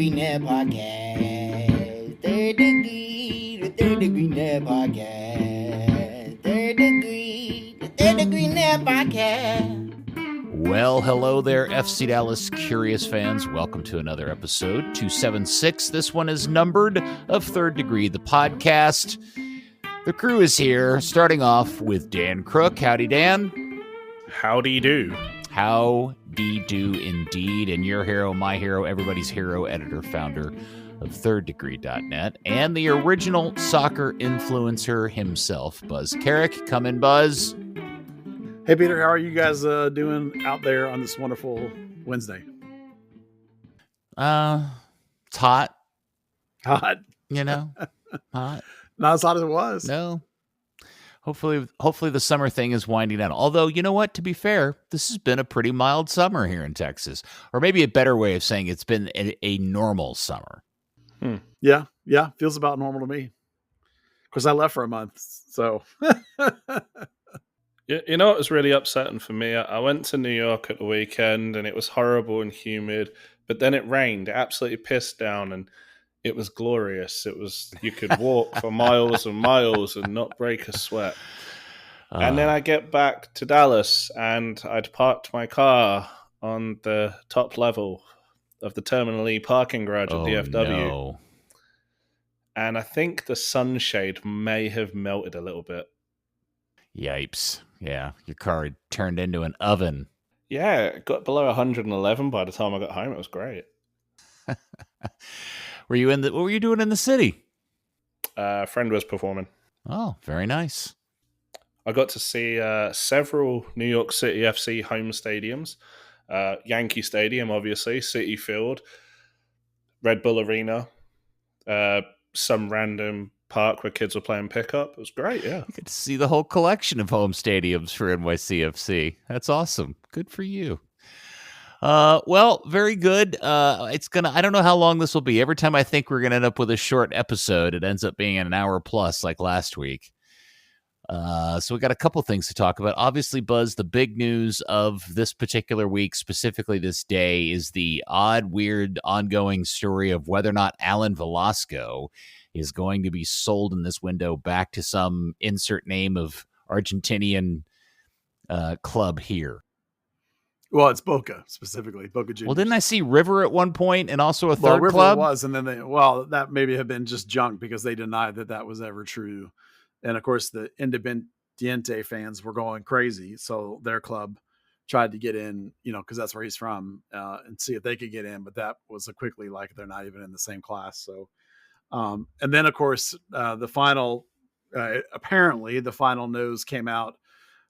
Degree Net Podcast. Third Degree, the Third Degree Net Podcast. The Third Degree Net Podcast. Well, hello there, FC Dallas Curious fans. Welcome to another episode, 276. This one is numbered of Third Degree, the podcast. The crew is here, starting off with Dan Crooke. Howdy, Dan. Howdy do. Howdy do indeed. And your hero, my hero, everybody's hero, editor, founder of thirddegree.net, and the original soccer influencer himself, Buzz Carrick. Come in, Buzz. Hey, Peter, how are you guys doing out there on this wonderful Wednesday? It's hot. Hot. You know, hot. Not as hot as it was. No. Hopefully the summer thing is winding down. Although, you know what? To be fair, this has been a pretty mild summer here in Texas. Or maybe a better way of saying it's been a normal summer. Yeah. Feels about normal to me. Of course, I left for a month, so... You know what was really upsetting for me? I went to New York at the weekend and it was horrible and humid, but then it rained. It absolutely pissed down and it was glorious. It was, you could walk for miles and miles and not break a sweat. And then I get back to Dallas and I'd parked my car on the top level of the Terminal E parking garage at DFW. No. And I think the sunshade may have melted a little bit. Yipes. Yeah, your car had turned into an oven. Yeah, it got below 111 by the time I got home. It was great. What were you doing in the city? A friend was performing. Oh, very nice. I got to see several New York City FC home stadiums. Yankee Stadium, obviously, Citi Field, Red Bull Arena, some random park where kids were playing pickup. It was great, yeah. You get to see the whole collection of home stadiums for NYCFC. That's awesome. Good for you. Well, very good. I don't know how long this will be. Every time I think we're gonna end up with a short episode, it ends up being an hour plus like last week. So we got a couple things to talk about. Obviously, Buzz, the big news of this particular week, specifically this day, is the odd, weird, ongoing story of whether or not Alan Velasco is going to be sold in this window back to some insert name of Argentinian club here. Well, it's Boca, specifically. Boca Juniors. Well, didn't I see River at one point and also a third River club? was, and then that maybe have been just junk because they denied that was ever true. And, of course, the Independiente fans were going crazy, so their club tried to get in, because that's where he's from, and see if they could get in, but that was quickly like they're not even in the same class, so... and then, of course, apparently the final news came out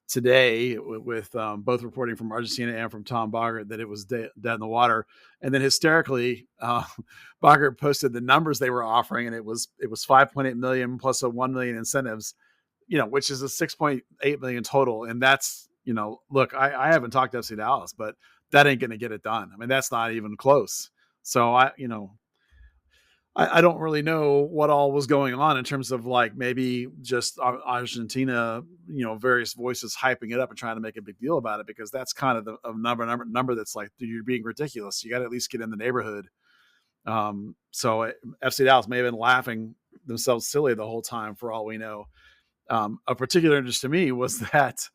today with both reporting from Argentina and from Tom Boggart that it was dead in the water. And then hysterically, Boggart posted the numbers they were offering, and it was 5.8 million plus a 1 million incentives, which is a 6.8 million total. And that's, look, I haven't talked to FC Dallas, but that ain't going to get it done. I mean, that's not even close. So I don't really know what all was going on in terms of like maybe just Argentina, various voices hyping it up and trying to make a big deal about it, because that's kind of a number that's like, dude, you're being ridiculous. You got to at least get in the neighborhood. So FC Dallas may have been laughing themselves silly the whole time for all we know. Of particular interest to me was that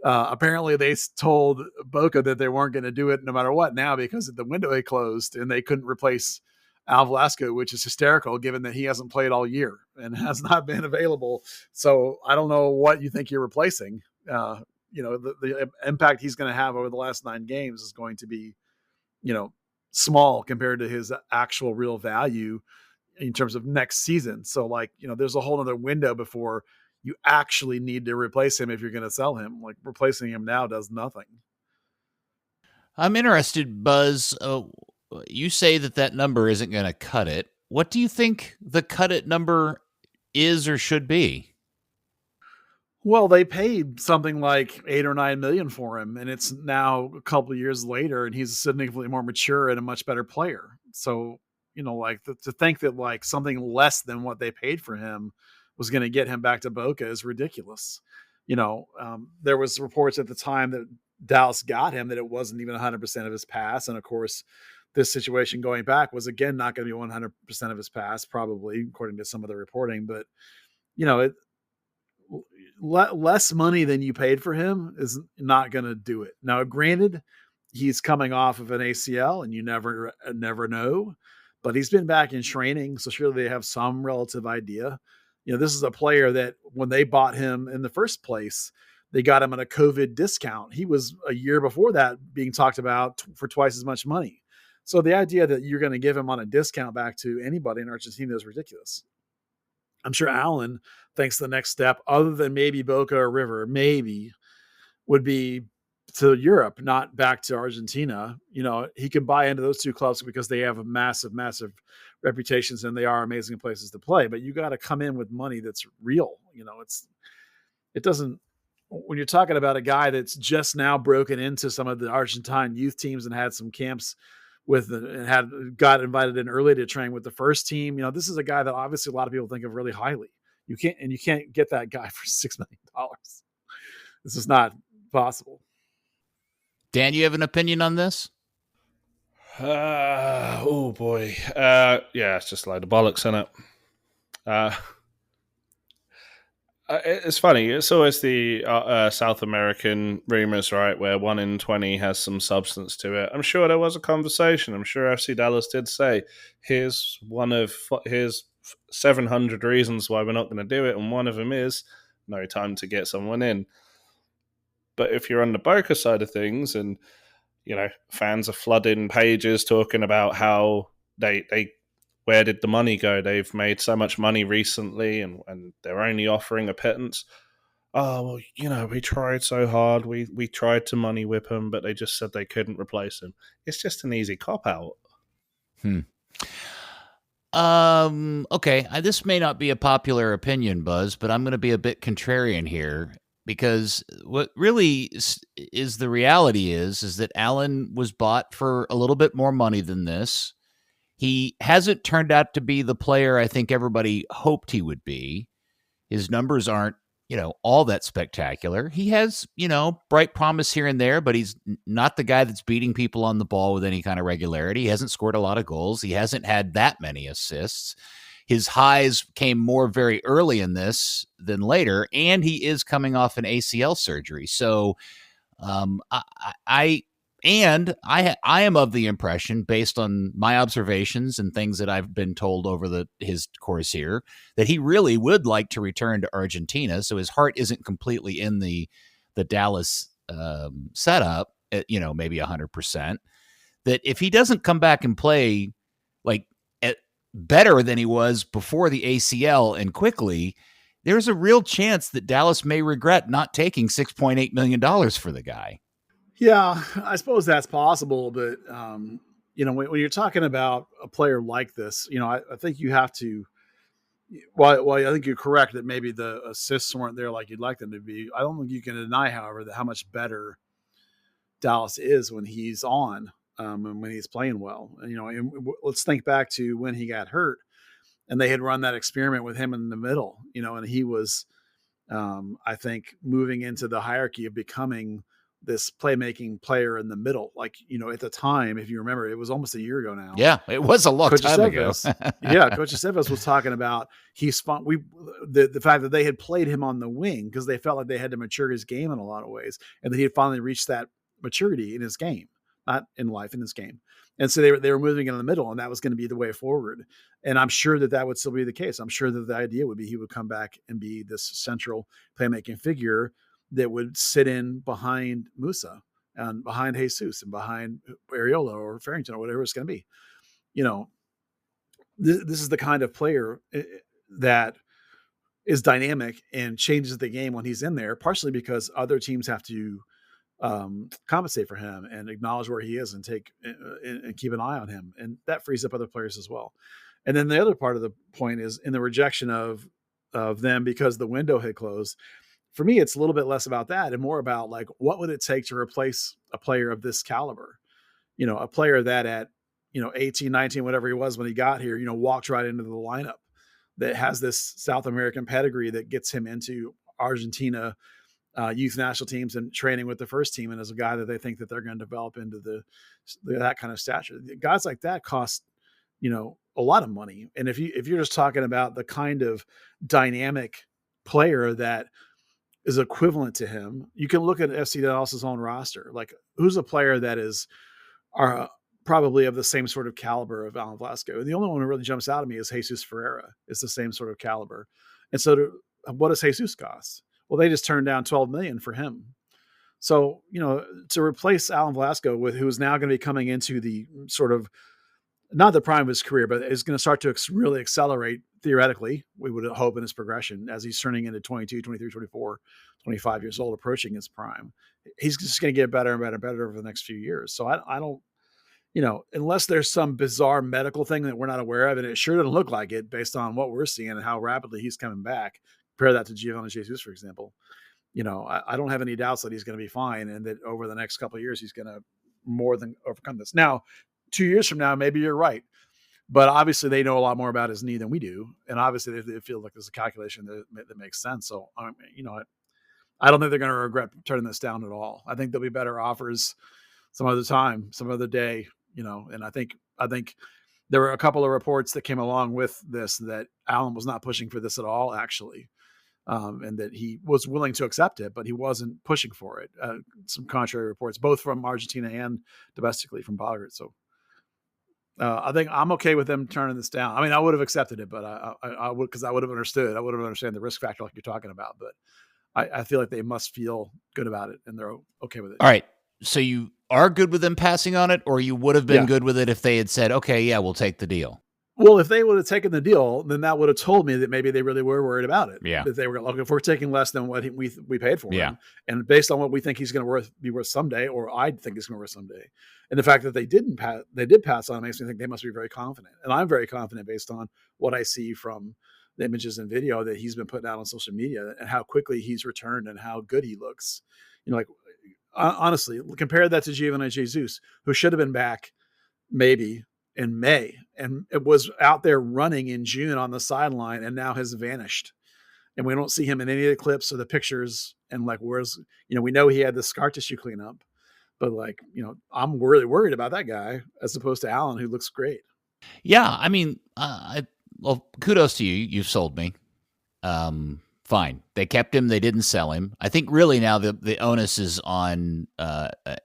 apparently they told Boca that they weren't going to do it no matter what now because the window had closed and they couldn't replace Alan Velasco, which is hysterical given that he hasn't played all year and has not been available. So I don't know what you think you're replacing. The impact he's going to have over the last 9 games is going to be, small compared to his actual real value in terms of next season. So there's a whole other window before you actually need to replace him if you're going to sell him. Like, replacing him now does nothing. I'm interested, Buzz. You say that number isn't going to cut it. What do you think the cut it number is or should be? Well, they paid something like 8 or 9 million for him, and it's now a couple of years later, and he's significantly more mature and a much better player. So, to think that something less than what they paid for him was going to get him back to Boca is ridiculous. There was reports at the time that Dallas got him that it wasn't even 100% of his pass, and of course, this situation going back was again not going to be 100% of his past, probably, according to some of the reporting. But less money than you paid for him is not going to do it. Now, granted, he's coming off of an ACL, and you never know. But he's been back in training, so surely they have some relative idea. This is a player that when they bought him in the first place, they got him at a COVID discount. He was a year before that being talked about for twice as much money. So the idea that you're going to give him on a discount back to anybody in Argentina is ridiculous. I'm sure Alan thinks the next step, other than maybe Boca or River, maybe would be to Europe, not back to Argentina. He can buy into those two clubs because they have a massive, massive reputations and they are amazing places to play. But you got to come in with money that's real. It doesn't, when you're talking about a guy that's just now broken into some of the Argentine youth teams and had some camps got invited in early to train with the first team. This is a guy that obviously a lot of people think of really highly. You can't get that guy for $6 million. This is not possible. Dan, you have an opinion on this? Oh boy. Yeah, it's just a load of bollocks, isn't it? It's funny. It's always the South American rumors, right, where 1 in 20 has some substance to it. I'm sure there was a conversation. I'm sure FC Dallas did say, here's 700 reasons why we're not going to do it, and one of them is no time to get someone in. But if you're on the Boca side of things, and fans are flooding pages talking about how they where did the money go? They've made so much money recently, and they're only offering a pittance. Oh well, we tried so hard. We tried to money whip him, but they just said they couldn't replace him. It's just an easy cop out. Okay. This may not be a popular opinion, Buzz, but I'm going to be a bit contrarian here. Because what really is the reality is that Alan was bought for a little bit more money than this. He hasn't turned out to be the player I think everybody hoped he would be. His numbers aren't, all that spectacular. He has, bright promise here and there, but he's not the guy that's beating people on the ball with any kind of regularity. He hasn't scored a lot of goals. He hasn't had that many assists. His highs came more very early in this than later, and he is coming off an ACL surgery. So I am of the impression, based on my observations and things that I've been told over his course here, that he really would like to return to Argentina. So his heart isn't completely in the Dallas setup at, maybe 100%. That if he doesn't come back and play better than he was before the ACL and quickly, there's a real chance that Dallas may regret not taking $6.8 million for the guy. Yeah, I suppose that's possible. But, when you're talking about a player like this, I think you have to, well, I think you're correct that maybe the assists weren't there like you'd like them to be. I don't think you can deny, however, that how much better Dallas is when he's on. And when he's playing well, and let's think back to when he got hurt and they had run that experiment with him in the middle, and he was, I think, moving into the hierarchy of becoming this playmaking player in the middle. At the time, if you remember, it was almost a year ago now. Yeah, it was a long time ago. Yeah, Coach Estevez was talking about the fact that they had played him on the wing because they felt like they had to mature his game in a lot of ways, and that he had finally reached that maturity in his game. Not in life, in this game. And so they were moving in the middle, and that was going to be the way forward. And I'm sure that would still be the case. I'm sure that the idea would be he would come back and be this central playmaking figure that would sit in behind Musa and behind Jesus and behind Areola or Farrington or whatever it's going to be. This is the kind of player that is dynamic and changes the game when he's in there, partially because other teams have to compensate for him and acknowledge where he is and take and keep an eye on him, and that frees up other players as well. And then the other part of the point is in the rejection of them because the window had closed. For me, it's a little bit less about that and more about what would it take to replace a player of this caliber? A player that at 18, 19, whatever he was when he got here, walked right into the lineup, that has this South American pedigree that gets him into Argentina youth national teams and training with the first team, and as a guy that they think that they're going to develop into that kind of stature. Guys like that cost, a lot of money. And if you're just talking about the kind of dynamic player that is equivalent to him, you can look at FC Dallas's own roster. Like, who's a player that is probably of the same sort of caliber of Alan Velasco? And the only one who really jumps out at me is Jesus Ferreira. It's the same sort of caliber. And so what does Jesus cost? Well, they just turned down $12 million for him. So, to replace Alan Velasco who's now going to be coming into the sort of, not the prime of his career, but is going to start to really accelerate theoretically, we would hope, in his progression as he's turning into 22, 23, 24, 25 years old, approaching his prime. He's just going to get better and better and better over the next few years. So I don't, unless there's some bizarre medical thing that we're not aware of, and it sure doesn't look like it based on what we're seeing and how rapidly he's coming back. Compare that to Giovanni Jesus, for example. I don't have any doubts that he's going to be fine, and that over the next couple of years, he's going to more than overcome this. Now, 2 years from now, maybe you're right, but obviously they know a lot more about his knee than we do, and obviously they feel like there's a calculation that makes sense. So, I don't think they're going to regret turning this down at all. I think there'll be better offers some other time, some other day, and I think there were a couple of reports that came along with this that Alan was not pushing for this at all, actually. And that he was willing to accept it, but he wasn't pushing for it. Some contrary reports, both from Argentina and domestically from Boggart. So I think I'm okay with them turning this down. I mean, I would have accepted it, but I would, because I would have understood. I would have understood the risk factor like you're talking about. But I feel like they must feel good about it, and they're okay with it. All right. So you are good with them passing on it, or you would have been good with it if they had said, okay, yeah, we'll take the deal? Well, if they would have taken the deal, then that would have told me that maybe they really were worried about it. Yeah. That they were like, if we're taking less than what we paid for Yeah. him, and based on what we think he's going to be worth someday, or I think he's going to be worth someday, and the fact that they did pass on makes me think they must be very confident. And I'm very confident based on what I see from the images and video that he's been putting out on social media and how quickly he's returned and how good he looks. Honestly, compare that to Giovanni Jesus, who should have been back maybe in May, and it was out there running in June on the sideline, and now has vanished. And we don't see him in any of the clips or the pictures. And where's, we know he had the scar tissue cleanup, but I'm really worried about that guy as opposed to Alan, who looks great. Yeah. I mean, well, kudos to you. You've sold me. Fine. They kept him. They didn't sell him. I think really now the onus is on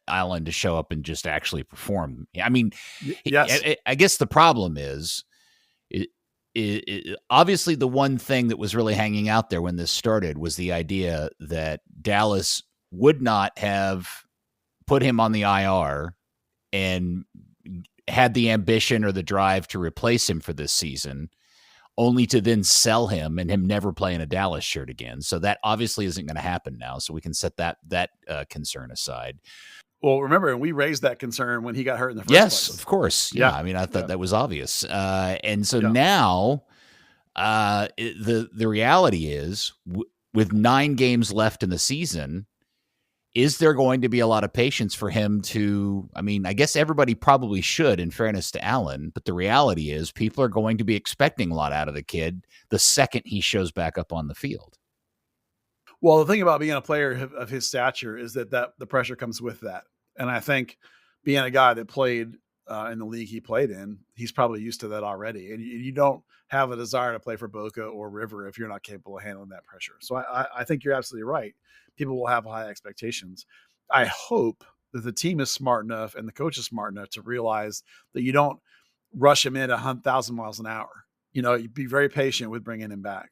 Alan to show up and just actually perform. I mean, yes. I guess the problem is obviously the one thing that was really hanging out there when this started was the idea that Dallas would not have put him on the IR and had the ambition or the drive to replace him for this season, only to then sell him and him never play in a Dallas shirt again. So that obviously isn't going to happen now. So we can set that concern aside. Well, remember, and we raised that concern when he got hurt in the first place. Yes, of course. Yeah. I mean, I thought that was obvious. And so now the reality is with 9 games left in the season, is there going to be a lot of patience for him to, I mean, I guess everybody probably should, in fairness to Alan, but the reality is people are going to be expecting a lot out of the kid the second he shows back up on the field. Well, the thing about being a player of his stature is that the pressure comes with that. And I think being a guy that played in the league he played in, he's probably used to that already. And you don't have a desire to play for Boca or River if you're not capable of handling that pressure. So I think you're absolutely right. People will have high expectations. I hope that the team is smart enough and the coach is smart enough to realize that you don't rush him in 1,000 miles an hour. You be very patient with bringing him back.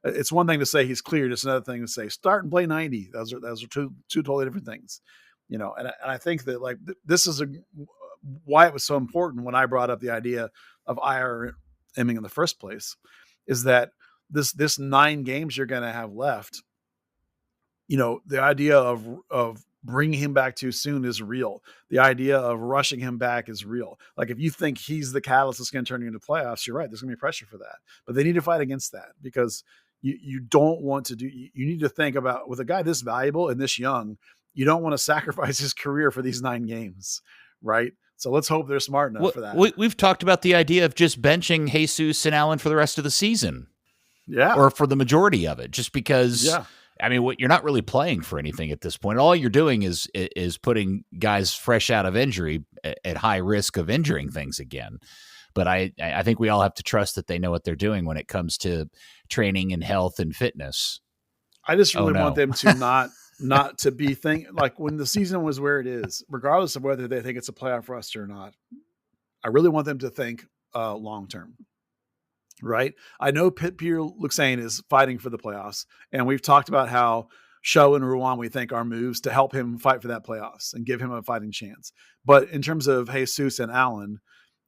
It's one thing to say he's cleared. It's another thing to say start and play 90. Those are two totally different things. And I think that this is why it was so important when I brought up the idea of IRMing in the first place, is that this 9 games you're going to have left. The idea of bringing him back too soon is real. The idea of rushing him back is real. If you think he's the catalyst that's going to turn you into playoffs, you're right. There's going to be pressure for that, but they need to fight against that because you don't want to you need to think about, with a guy this valuable and this young, you don't want to sacrifice his career for these 9 games. Right. So let's hope they're smart enough for that. We've talked about the idea of just benching Jesus and Allen for the rest of the season. Yeah. Or for the majority of it, just because I mean, you're not really playing for anything at this point. All you're doing is putting guys fresh out of injury at high risk of injuring things again. But I think we all have to trust that they know what they're doing when it comes to training and health and fitness. I just really want them to not to be like when the season was where it is, regardless of whether they think it's a playoff roster or not. I really want them to think long term. Right. I know Peter Luxane is fighting for the playoffs, and we've talked about how Show and Ruan, we think, are moves to help him fight for that playoffs and give him a fighting chance. But in terms of Jesus and Alan,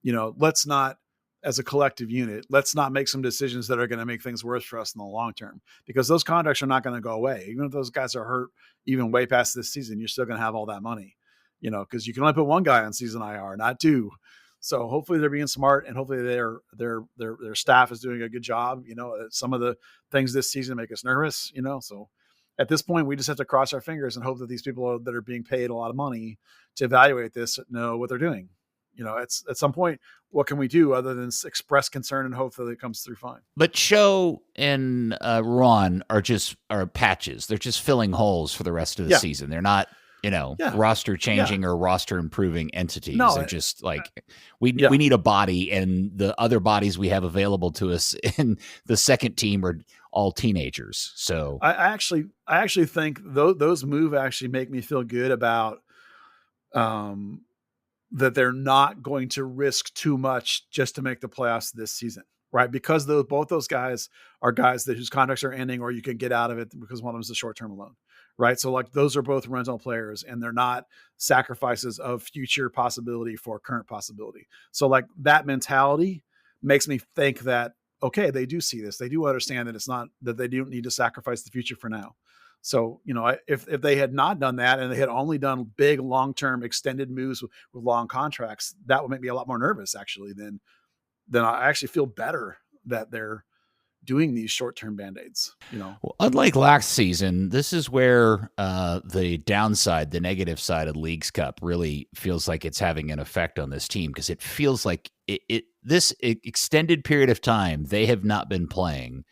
let's not, as a collective unit, let's not make some decisions that are going to make things worse for us in the long term, because those contracts are not going to go away. Even if those guys are hurt, even way past this season, you're still going to have all that money, because you can only put one guy on season IR, not two. So hopefully they're being smart, and hopefully their staff is doing a good job. Some of the things this season make us nervous. So at this point, we just have to cross our fingers and hope that these people that are being paid a lot of money to evaluate this know what they're doing. At some point, what can we do other than express concern and hope that it comes through fine? But Show and Ron are patches. They're just filling holes for the rest of the season. They're not, roster changing or roster improving entities. No, They're just like, we need a body, and the other bodies we have available to us in the second team are all teenagers. So I actually think those moves actually make me feel good about that they're not going to risk too much just to make the playoffs this season, right? Because both those guys are guys whose contracts are ending, or you can get out of it because one of them is a short-term loan, right? So like those are both rental players, and they're not sacrifices of future possibility for current possibility. So like that mentality makes me think that, okay, they do see this. They do understand that it's not that they don't need to sacrifice the future for now. So, if they had not done that, and they had only done big, long-term extended moves with long contracts, that would make me a lot more nervous actually than I actually feel better that they're doing these short-term Band-Aids, Well, unlike last season, this is where the downside, the negative side of Leagues Cup really feels like it's having an effect on this team, because it feels like this extended period of time they have not been playing.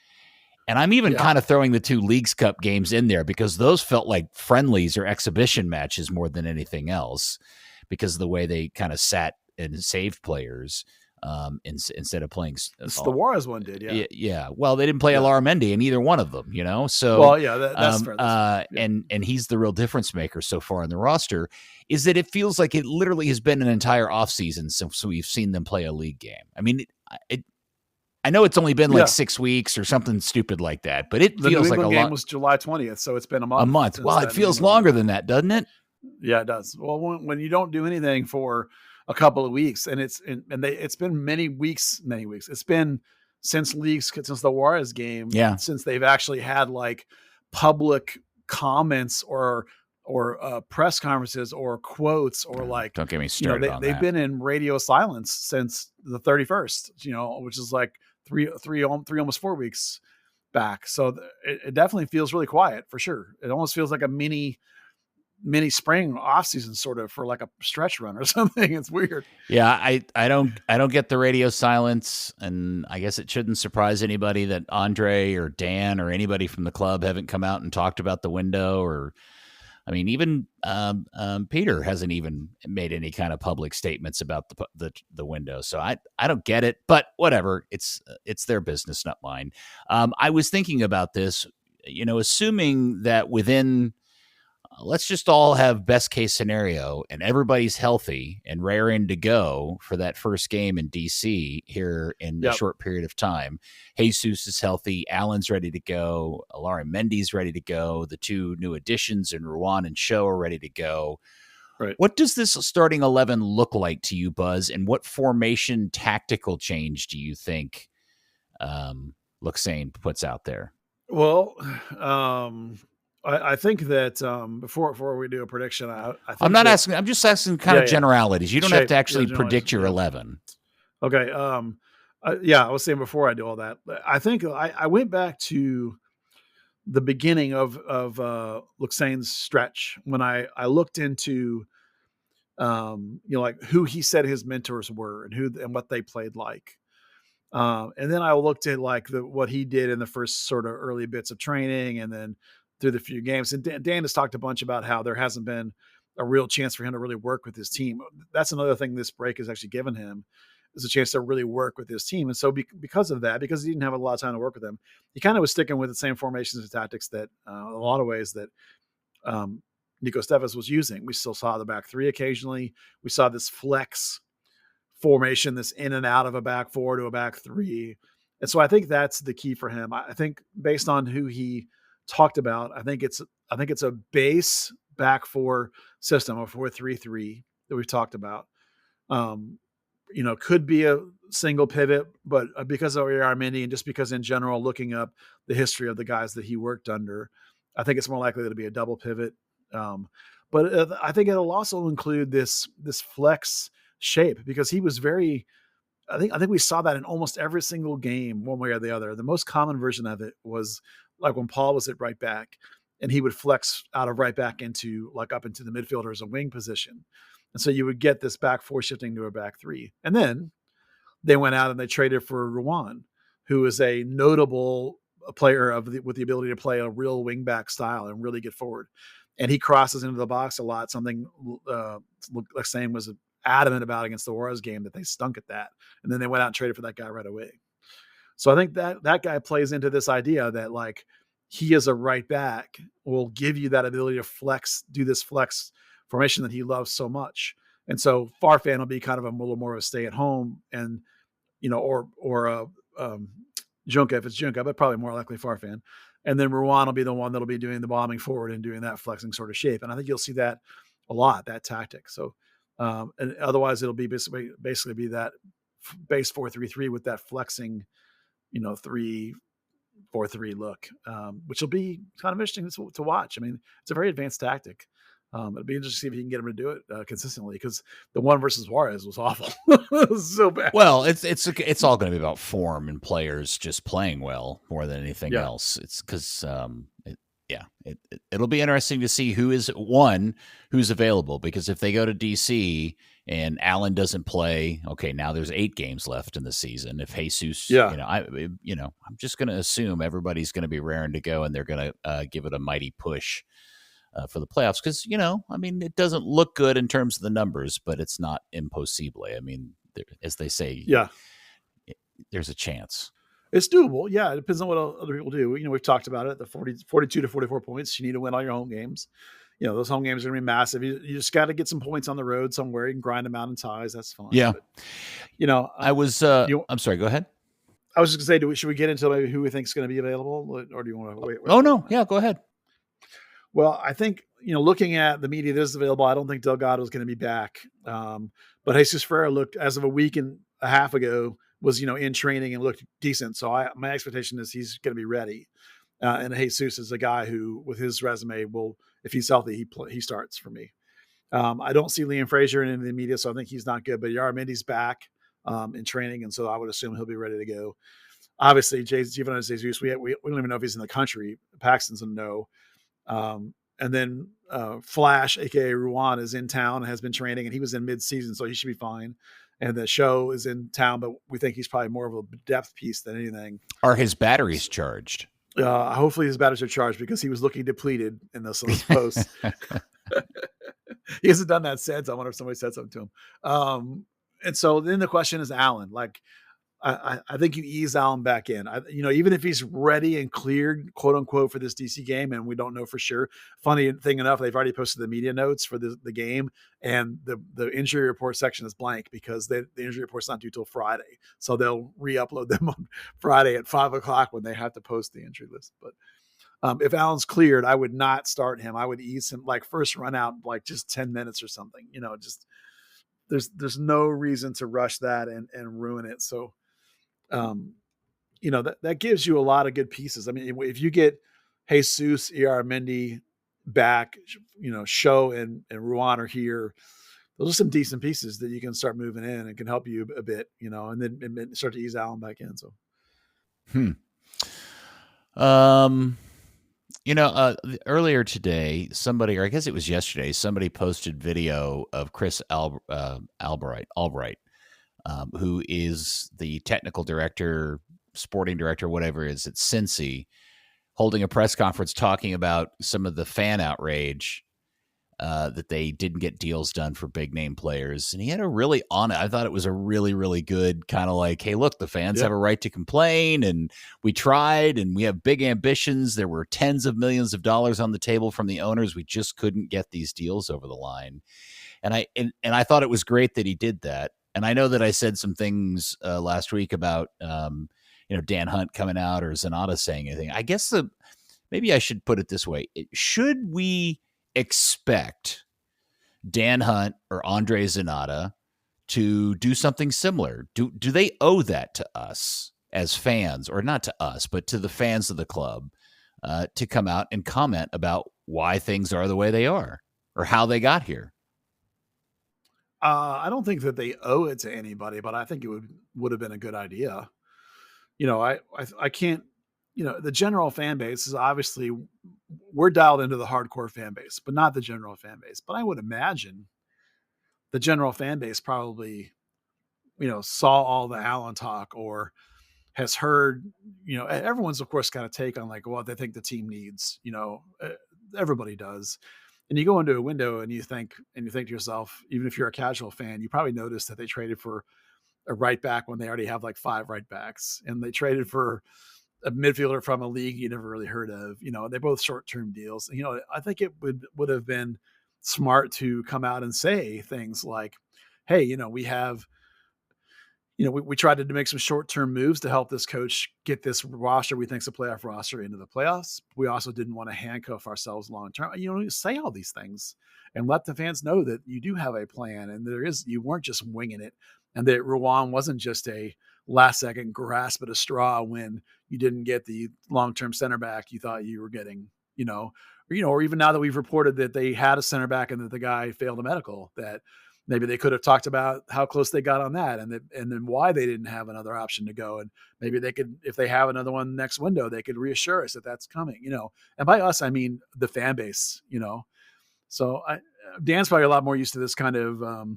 And I'm even kind of throwing the 2 Leagues Cup games in there, because those felt like friendlies or exhibition matches more than anything else, because of the way they kind of sat and saved players instead of playing. The Juarez one did, yeah. Well, they didn't play Alaramendi in either one of them, So that's fair. And he's the real difference maker so far in the roster. Is that it feels like it literally has been an entire offseason since we've seen them play a league game. I mean, I know it's only been like 6 weeks or something stupid like that, but it feels like a lot. The game was July 20th, so it's been a month. A month. Well, it feels longer than that, doesn't it? Yeah, it does. Well, when you don't do anything for a couple of weeks, and it's been many weeks. It's been since the Juarez game, since they've actually had like public comments or press conferences or quotes or like, don't get me started on they've that. been in radio silence since the 31st, which is like three almost 4 weeks back. So it definitely feels really quiet for sure. It almost feels like a mini spring off season sort of for like a stretch run or something. It's weird. Yeah. I don't get the radio silence, and I guess it shouldn't surprise anybody that Andre or Dan or anybody from the club haven't come out and talked about the window, or I mean, even Peter hasn't even made any kind of public statements about the window. So I don't get it, but whatever. It's their business, not mine. I was thinking about this, assuming that within, let's just all have best case scenario and everybody's healthy and raring to go for that first game in DC here in a short period of time. Jesus is healthy. Alan's ready to go. Alaramendi's ready to go. The 2 new additions in Ruan and Show are ready to go. Right. What does this starting 11 look like to you, Buzz? And what formation tactical change do you think Luxane puts out there? Well, I think that before we do a prediction, I'm not asking. I'm just asking kind of generalities. You don't have to actually predict your 11. Okay. I was saying before I do all that, I think I went back to the beginning of Luxane's stretch when I looked into like who he said his mentors were and what they played like. And then I looked at like what he did in the first sort of early bits of training, and then through the few games. And Dan has talked a bunch about how there hasn't been a real chance for him to really work with his team. That's another thing this break has actually given him, is a chance to really work with his team. And so because of that, because he didn't have a lot of time to work with them, he kind of was sticking with the same formations and tactics that a lot of ways that Nico Stevas was using. We still saw the back three occasionally. We saw this flex formation, this in and out of a back four to a back three. And so I think that's the key for him. I think based on who he talked about, I think it's a base back four system, a 4-3-3 that we've talked about. Could be a single pivot, but because of Armini and just because in general, looking up the history of the guys that he worked under, I think it's more likely to be a double pivot. But I think it'll also include this flex shape, because he was very, I think we saw that in almost every single game, one way or the other. The most common version of it was like when Paul was at right back and he would flex out of right back into like up into the midfielder as a wing position. And so you would get this back four shifting to a back three. And then they went out and they traded for Ruan, who is a notable player with the ability to play a real wing back style and really get forward. And he crosses into the box a lot, something like Sam was adamant about against the Juarez game, that they stunk at that. And then they went out and traded for that guy right away. So I think that guy plays into this idea that like he is a right back will give you that ability to do this flex formation that he loves so much. And so Farfan will be kind of a little more of a stay at home, and, or Junca, if it's Junca, but probably more likely Farfan. And then Ruan will be the one that'll be doing the bombing forward and doing that flexing sort of shape. And I think you'll see that a lot, that tactic. So, and otherwise it'll be basically be that base 4-3-3 with that flexing, 3-4-3 look, which will be kind of interesting to watch. I mean, it's a very advanced tactic. It'll be interesting to see if he can get him to do it consistently, because the one versus Juarez was awful. It was so bad. Well, it's all going to be about form and players just playing well more than anything else. It's because it'll be interesting to see who's available, because if they go to DC and Alan doesn't play, okay, now there's 8 games left in the season. If Jesus, I'm just going to assume everybody's going to be raring to go and they're going to give it a mighty push for the playoffs, because it doesn't look good in terms of the numbers, but it's not impossible. I mean, as they say, there's a chance. It's doable. Yeah, it depends on what other people do. We've talked about it. The 42 to 44 points. You need to win all your home games. Those home games are going to be massive. You just got to get some points on the road somewhere. You can grind them out in ties. That's fine. Yeah. But, I was. I'm sorry. Go ahead. I was just going to say, should we get into maybe who we think is going to be available, or do you want to wait? Oh no. Yeah. Go ahead. Well, I think, looking at the media that is available, I don't think Delgado is going to be back. But Jesus Ferreira looked, as of a week and a half ago, was, in training and looked decent. So my expectation is he's going to be ready. And Jesus is a guy who, with his resume, will, if he's healthy, he starts for me. I don't see Liam Frazier in the media, so I think he's not good. But Yaramendi's back in training, and so I would assume he'll be ready to go. Obviously, Giovanni Jesus, we don't even know if he's in the country. Paxton's a no. And then Flash, aka Ruan, is in town and has been training, and he was in mid-season, so he should be fine. And the show is in town, but we think he's probably more of a depth piece than anything. Are his batteries charged? Hopefully his batteries are charged, because he was looking depleted in those posts. He hasn't done that since. I wonder if somebody said something to him. And so then the question is Alan. Like, I think you ease Alan back in. Even if he's ready and cleared, quote unquote, for this DC game, and we don't know for sure. Funny thing enough, they've already posted the media notes for the game, and the injury report section is blank, because the injury report's not due till Friday, so they'll re-upload them on Friday at 5:00 when they have to post the injury list. But if Alan's cleared, I would not start him. I would ease him, like first run out, like just 10 minutes or something. Just there's no reason to rush that and ruin it. So. That gives you a lot of good pieces. I mean, if you get Jesus, Mendy back, Show and Ruan are here, those are some decent pieces that you can start moving in and can help you a bit, and then start to ease Alan back in. So, earlier today, somebody, or I guess it was yesterday, somebody posted video of Chris Albright, who is the technical director, sporting director, whatever it is at Cincy, holding a press conference talking about some of the fan outrage that they didn't get deals done for big name players. And he had I thought it was a really, really good kind of like, hey, look, the fans have a right to complain, and we tried, and we have big ambitions. There were tens of millions of dollars on the table from the owners. We just couldn't get these deals over the line. And I thought it was great that he did that. And I know that I said some things last week about, Dan Hunt coming out or Zanata saying anything. I guess maybe I should put it this way. Should we expect Dan Hunt or Andre Zanata to do something similar? Do they owe that to us as fans, or not to us, but to the fans of the club, to come out and comment about why things are the way they are or how they got here? I don't think that they owe it to anybody, but I think it would have been a good idea. I can't. The general fan base is obviously, we're dialed into the hardcore fan base, but not the general fan base. But I would imagine the general fan base probably, saw all the Alan talk, or has heard, everyone's of course got a take on like what they think the team needs. Everybody does. And you go into a window and you think to yourself, even if you're a casual fan, you probably noticed that they traded for a right back when they already have like 5 right backs, and they traded for a midfielder from a league you never really heard of. They're both short-term deals. I think it would have been smart to come out and say things like, hey, we have, we tried to make some short-term moves to help this coach get this roster we think's a playoff roster into the playoffs. We also didn't want to handcuff ourselves long-term. Say all these things and let the fans know that you do have a plan, and you weren't just winging it, and that Rouen wasn't just a last-second grasp at a straw when you didn't get the long-term center back you thought you were getting, or even now that we've reported that they had a center back and that the guy failed a medical, that maybe they could have talked about how close they got on that, and then why they didn't have another option to go. And maybe they could, if they have another one next window, they could reassure us that that's coming, and by us, I mean the fan base, So Dan's probably a lot more used to this kind of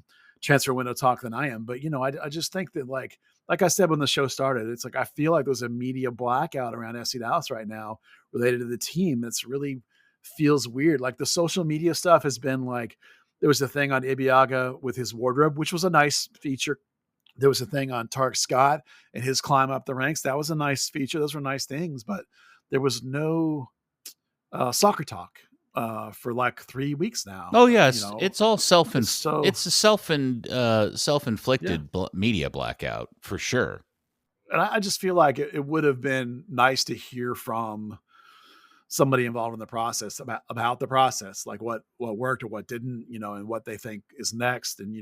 transfer window talk than I am. But, I just think that like I said, when the show started, it's like, I feel like there's a media blackout around FC Dallas right now related to the team. That's really feels weird. Like the social media stuff has been like, there was a thing on Ibiaga with his wardrobe, which was a nice feature. There was a thing on Tarek Scott and his climb up the ranks. That was a nice feature. Those were nice things, but there was no soccer talk for like 3 weeks now. Oh yes, it's all it's a self-inflicted media blackout for sure. And I just feel like it would have been nice to hear from somebody involved in the process about the process, like what worked or what didn't, and what they think is next. And,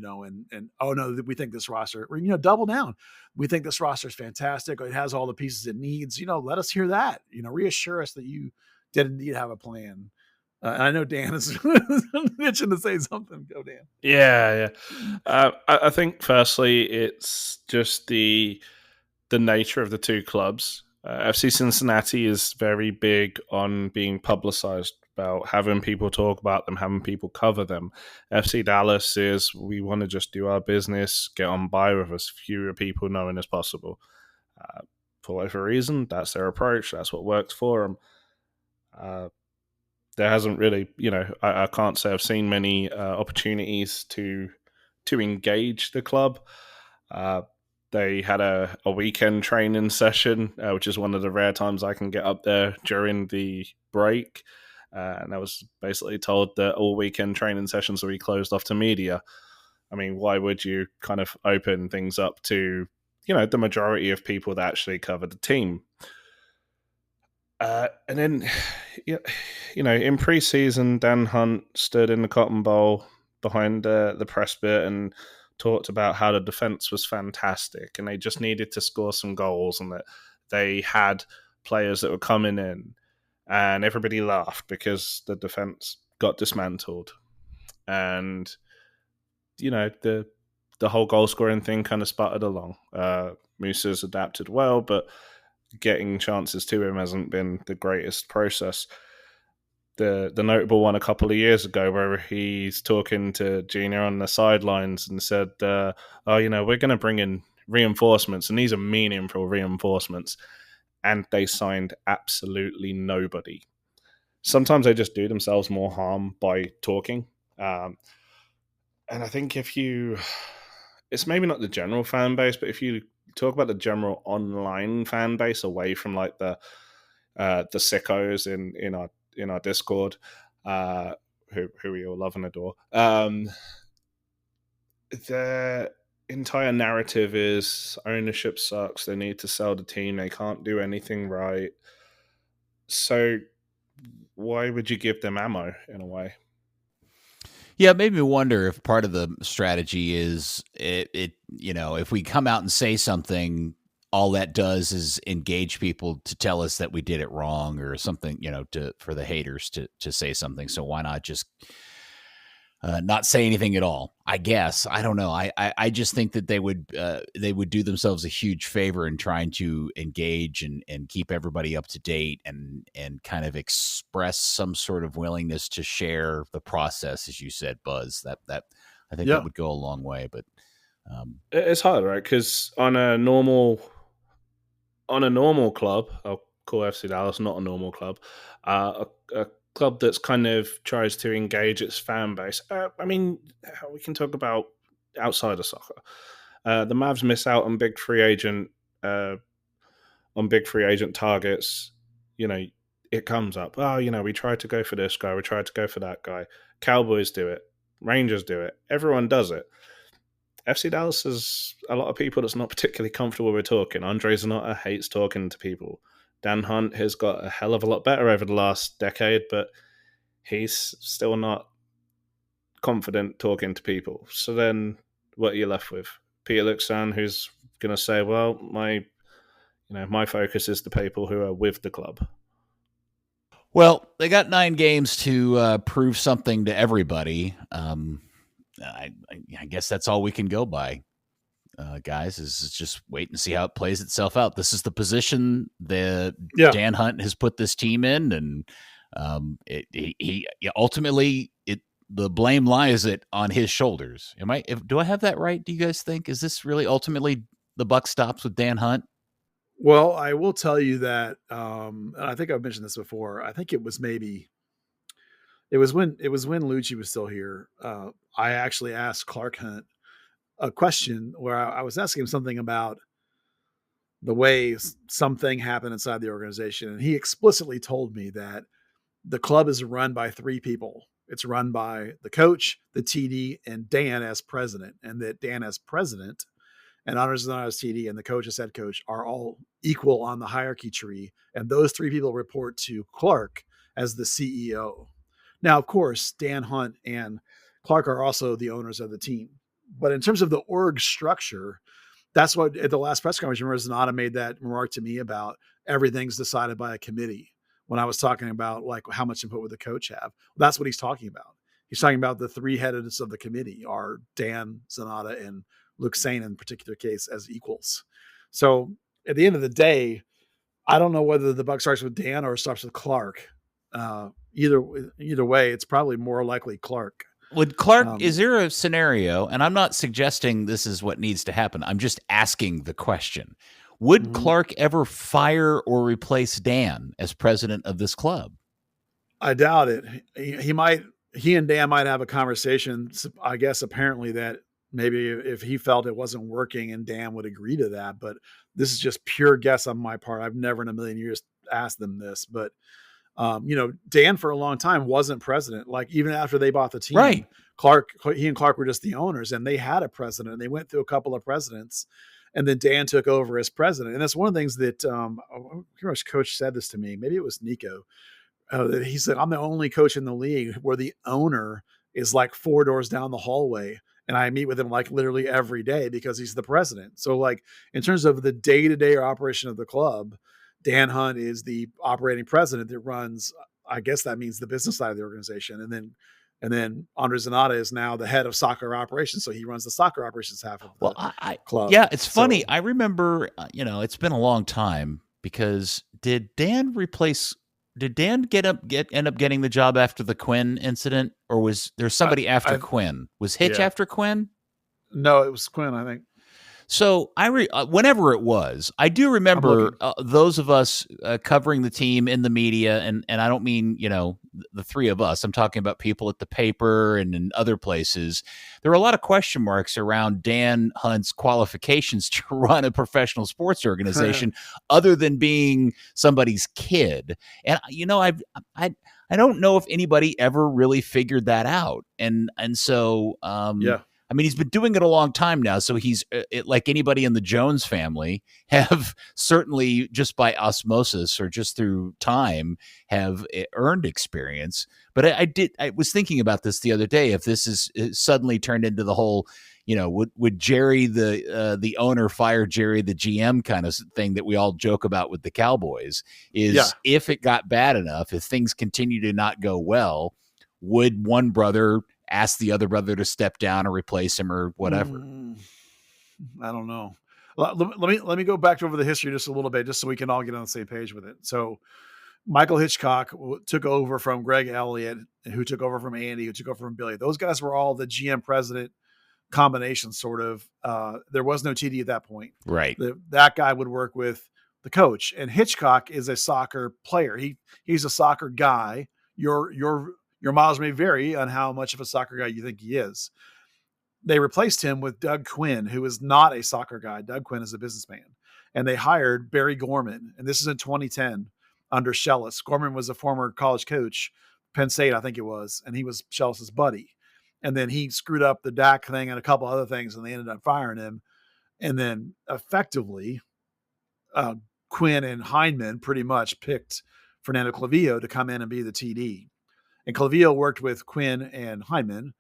and oh no, we think this roster, or, double down. We think this roster is fantastic. It has all the pieces it needs. Let us hear that, reassure us that you did indeed have a plan. And I know Dan is itching to say something. Go, Dan. Yeah. I think firstly, it's just the nature of the two clubs. FC Cincinnati is very big on being publicized, about having people talk about them, having people cover them. FC Dallas is, we want to just do our business, get on by with as fewer people knowing as possible. For whatever reason, that's their approach. That's what works for them. There hasn't really, I can't say I've seen many opportunities to engage the club. They had a weekend training session, which is one of the rare times I can get up there during the break. And I was basically told that all weekend training sessions will be closed off to media. I mean, why would you kind of open things up to, the majority of people that actually cover the team? And then, in pre-season, Dan Hunt stood in the Cotton Bowl behind the press bit and talked about how the defense was fantastic and they just needed to score some goals and that they had players that were coming in, and everybody laughed because the defense got dismantled. And, the whole goal scoring thing kind of sputtered along. Musa's adapted well, but getting chances to him hasn't been the greatest process. The notable one a couple of years ago where he's talking to Gina on the sidelines and said, we're going to bring in reinforcements, and these are meaningful reinforcements. and they signed absolutely nobody. Sometimes they just do themselves more harm by talking. And I think it's maybe not the general fan base, but if you talk about the general online fan base away from like the sickos in our Discord, who we all love and adore, their entire narrative is ownership sucks. They need to sell the team. They can't do anything right. So why would you give them ammo in a way? Yeah, it made me wonder if part of the strategy is if we come out and say something, all that does is engage people to tell us that we did it wrong or something, for the haters to say something. So why not just not say anything at all? I guess. I don't know. I just think that they would do themselves a huge favor in trying to engage and keep everybody up to date and kind of express some sort of willingness to share the process, as you said, Buzz. That I think that would go a long way. But it's hard, right? Because on a normal club, I'll call FC Dallas not a normal club, a club that's kind of tries to engage its fan base. I mean, we can talk about outside of soccer. The Mavs miss out on big free agent targets. It comes up. Oh, we tried to go for this guy. We tried to go for that guy. Cowboys do it. Rangers do it. Everyone does it. FC Dallas has a lot of people that's not particularly comfortable with talking. Andre Zanotta hates talking to people. Dan Hunt has got a hell of a lot better over the last decade, but he's still not confident talking to people. So then what are you left with? Peter Luxan, who's going to say, well, my focus is the people who are with the club. Well, they got 9 games to prove something to everybody. I guess that's all we can go by. Guys, is just wait and see how it plays itself out. This is the position that Dan Hunt has put this team in, and he ultimately the blame lies on his shoulders. Do I have that right? Do you guys think is this really ultimately the buck stops with Dan Hunt? Well, I will tell you that, and I think I've mentioned this before. I think it was when Lucci was still here. I actually asked Clark Hunt a question where I was asking him something about the way something happened inside the organization. And he explicitly told me that the club is run by 3 people. It's run by the coach, the TD, and Dan as president. And that Dan as president and Anders as TD and the coach as head coach are all equal on the hierarchy tree. And those 3 people report to Clark as the CEO. Now, of course, Dan Hunt and Clark are also the owners of the team. But in terms of the org structure, that's what at the last press conference, remember, Zanotta made that remark to me about everything's decided by a committee when I was talking about like how much input would the coach have. That's what he's talking about. He's talking about the 3 heads of the committee are Dan, Zanotta, and Luke Sain in particular case as equals. So at the end of the day, I don't know whether the buck starts with Dan or starts with Clark. Either way, it's probably more likely Clark. Would Clark, is there a scenario, and I'm not suggesting this is what needs to happen, I'm just asking the question. Would Clark ever fire or replace Dan as president of this club? I doubt it. He and Dan might have a conversation, I guess, apparently that maybe if he felt it wasn't working and Dan would agree to that, but this is just pure guess on my part. I've never in a million years asked them this, but Dan for a long time wasn't president. Like even after they bought the team, right? He and Clark were just the owners, and they had a president. And they went through a couple of presidents, and then Dan took over as president. And that's one of the things that pretty much coach said this to me. Maybe it was Nico. He said, "I'm the only coach in the league where the owner is like 4 doors down the hallway, and I meet with him like literally every day because he's the president." So like in terms of the day-to-day operation of the club, Dan Hunt is the operating president that runs, I guess that means the business side of the organization. And then Andre Zanotta is now the head of soccer operations. So he runs the soccer operations half of the club. Yeah, it's funny. I remember, it's been a long time because did Dan end up getting the job after the Quinn incident, or was there somebody after Quinn? Was Hitch after Quinn? No, it was Quinn, I think. So whenever it was, I do remember those of us covering the team in the media, and I don't mean the three of us. I'm talking about people at the paper and in other places. There were a lot of question marks around Dan Hunt's qualifications to run a professional sports organization, other than being somebody's kid. And I don't know if anybody ever really figured that out, and so I mean, he's been doing it a long time now, so he's like anybody in the Jones family have certainly just by osmosis or just through time have earned experience. But I was thinking about this the other day. If this is suddenly turned into the whole, would Jerry the owner fire Jerry the GM kind of thing that we all joke about with the Cowboys? If it got bad enough, if things continue to not go well, would one brother ask the other brother to step down or replace him or whatever? I don't know. Let me go back over the history just a little bit, just so we can all get on the same page with it. So Michael Hitchcock took over from Greg Elliott, who took over from Andy, who took over from Billy. Those guys were all the GM president combination, sort of. There was no TD at that point. Right. That guy would work with the coach, and Hitchcock is a soccer player. He's a soccer guy. Your miles may vary on how much of a soccer guy you think he is. They replaced him with Doug Quinn, who is not a soccer guy. Doug Quinn is a businessman. And they hired Barry Gorman. And this is in 2010 under Shellis. Gorman was a former college coach, Penn State, I think it was. And he was Shellis's buddy. And then he screwed up the DAC thing and a couple other things, and they ended up firing him. And then effectively, Quinn and Heineman pretty much picked Fernando Clavillo to come in and be the TD. And Clavillo worked with Quinn and Heineman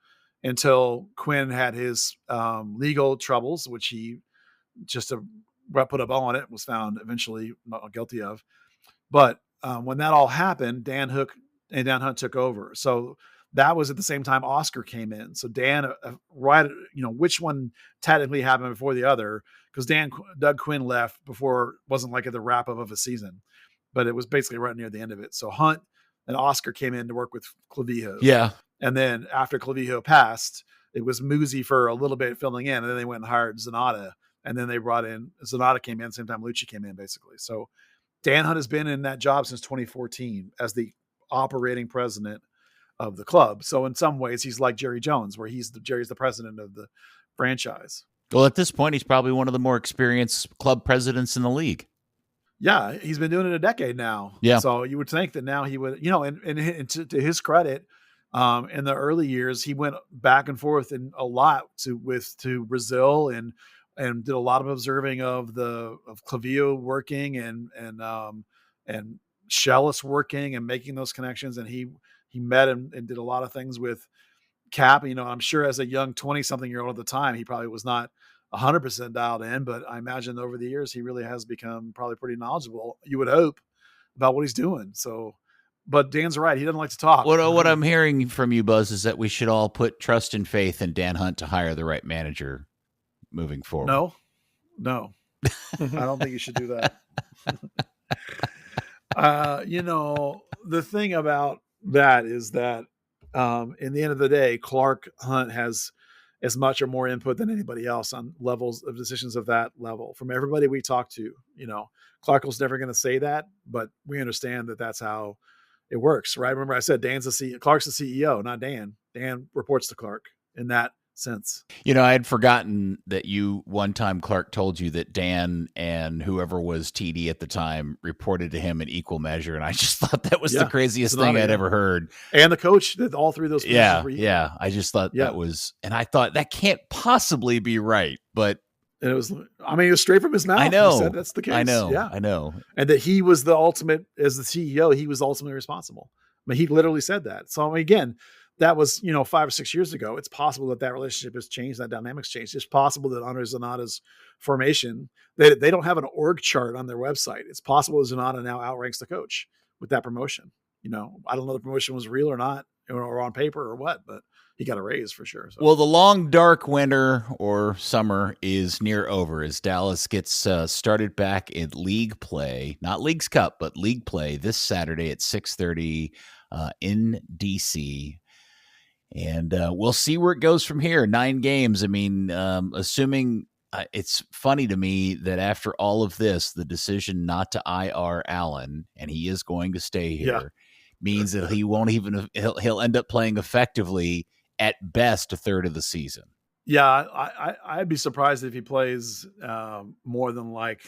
until Quinn had his legal troubles, which he just put a bow on it, was found eventually not guilty of. But when that all happened, Dan Hunt took over. So that was at the same time Oscar came in. So Dan, which one technically happened before the other? Because Doug Quinn left before, wasn't like at the wrap up of a season, but it was basically right near the end of it. So Hunt and Oscar came in to work with Clavillo. Yeah. And then after Clavillo passed, it was Muzi for a little bit filling in. And then they went and hired Zanata. And then they brought in, Zanata came in, same time Lucci came in, basically. So Dan Hunt has been in that job since 2014 as the operating president of the club. So in some ways, he's like Jerry Jones, where Jerry's the president of the franchise. Well, at this point, he's probably one of the more experienced club presidents in the league. Yeah, he's been doing it a decade now. Yeah. So you would think that now he would, and to his credit, in the early years, he went back and forth and a lot to Brazil and did a lot of observing of Clavillo working and Shellis working and making those connections. And he met and did a lot of things with Cap. I'm sure as a young 20-something-year-old at the time, he probably was not 100% dialed in, but I imagine over the years, he really has become probably pretty knowledgeable, you would hope, about what he's doing. So, but Dan's right. He doesn't like to talk. What I'm hearing from you, Buzz, is that we should all put trust and faith in Dan Hunt to hire the right manager moving forward. No, I don't think you should do that. The thing about that is that in the end of the day, Clark Hunt has as much or more input than anybody else on levels of decisions of that level. From everybody we talk to, Clark was never going to say that, but we understand that that's how it works, right? Remember I said Clark's the CEO, not Dan. Dan reports to Clark in that sense. I had forgotten that one time Clark told you that Dan and whoever was TD at the time reported to him in equal measure. And I just thought that was the craziest thing I'd ever heard. And the coach did all three of those. Yeah. I just thought that was, and I thought that can't possibly be right, but it was straight from his mouth. I know. He said that's the case. I know. Yeah. I know. And that he was the ultimate, as the CEO, he was ultimately responsible. He literally said that. So again, that was, 5 or 6 years ago. It's possible that relationship has changed, that dynamic's changed. It's possible that under Zanata's formation, they don't have an org chart on their website. It's possible that Zanata now outranks the coach with that promotion. I don't know if the promotion was real or not, or on paper or what, but he got a raise for sure. So. Well, the long, dark winter or summer is near over as Dallas gets started back in league play, not Leagues Cup, but league play this Saturday at 6:30 in DC. And we'll see where it goes from here. 9 games. Assuming it's funny to me that after all of this, the decision not to IR Allen, and he is going to stay here, means that he won't even he'll end up playing effectively at best a third of the season. Yeah, I'd be surprised if he plays more than like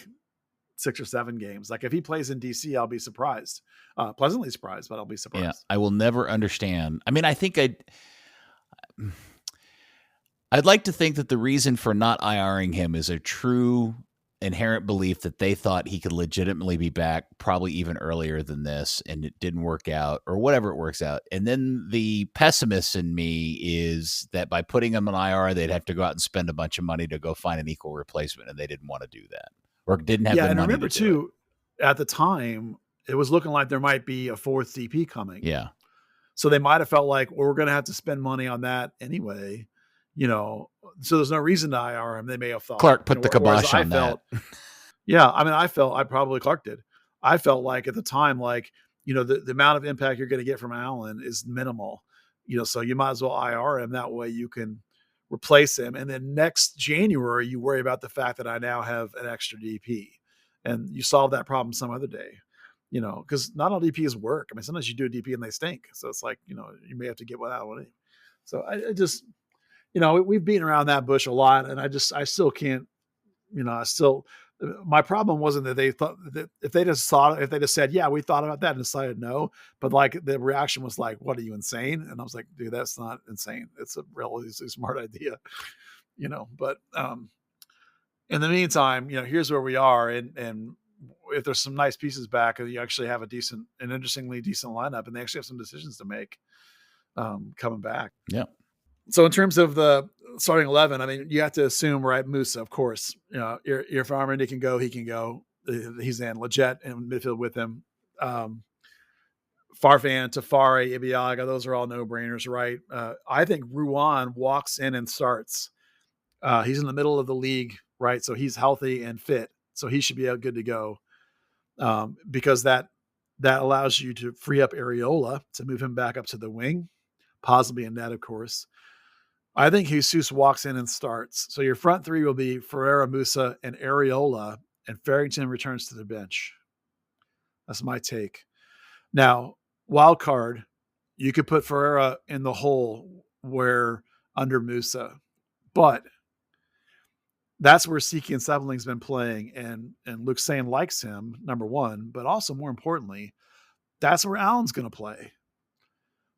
6 or 7 games. Like if he plays in DC, I'll be surprised, pleasantly surprised, but I'll be surprised. Yeah, I will never understand. I mean, I think I'd like to think that the reason for not IRing him is a true inherent belief that they thought he could legitimately be back probably even earlier than this, and it didn't work out, or whatever it works out. And then the pessimist in me is that by putting him on IR, they'd have to go out and spend a bunch of money to go find an equal replacement, and they didn't want to do that, or didn't have the money. And remember too, at the time, it was looking like there might be a 4th DP coming. Yeah. So they might have felt like, well, we're going to have to spend money on that anyway. So there's no reason to IR him. They may have thought Clark put the kibosh on that. Yeah. I mean, Clark did. I felt like at the time, like, the amount of impact you're going to get from Allen is minimal, so you might as well IR him. That way you can replace him. And then next January, you worry about the fact that I now have an extra DP, and you solve that problem some other day, because not all DPs work. I mean, sometimes you do a DP and they stink. So it's like, you may have to get without one. So I just, we've beaten around that bush a lot, and I still can't, my problem wasn't that they thought that if they just said, yeah, we thought about that and decided no, but like the reaction was like, what, are you insane? And I was like, dude, that's not insane. It's a relatively smart idea, but, in the meantime, here's where we are. And if there's some nice pieces back, and you actually have an interestingly decent lineup, and they actually have some decisions to make, coming back. Yeah. So in terms of the starting 11, I mean, you have to assume, right, Musa, of course, if Armandi can go, he can go. He's in. Leggett in midfield with him. Farfan, Tafari, Ibiaga, those are all no-brainers, right? I think Ruan walks in and starts. He's in the middle of the league, right? So he's healthy and fit. So he should be good to go, because that allows you to free up Areola to move him back up to the wing, possibly in net, of course. I think Jesus walks in and starts. So your front three will be Ferreira, Musa, and Areola, and Farrington returns to the bench. That's my take. Now, wild card, you could put Ferreira in the hole where under Musa, but that's where Siki and Seveling's been playing, and Luke Sane likes him, number one, but also more importantly, that's where Allen's going to play.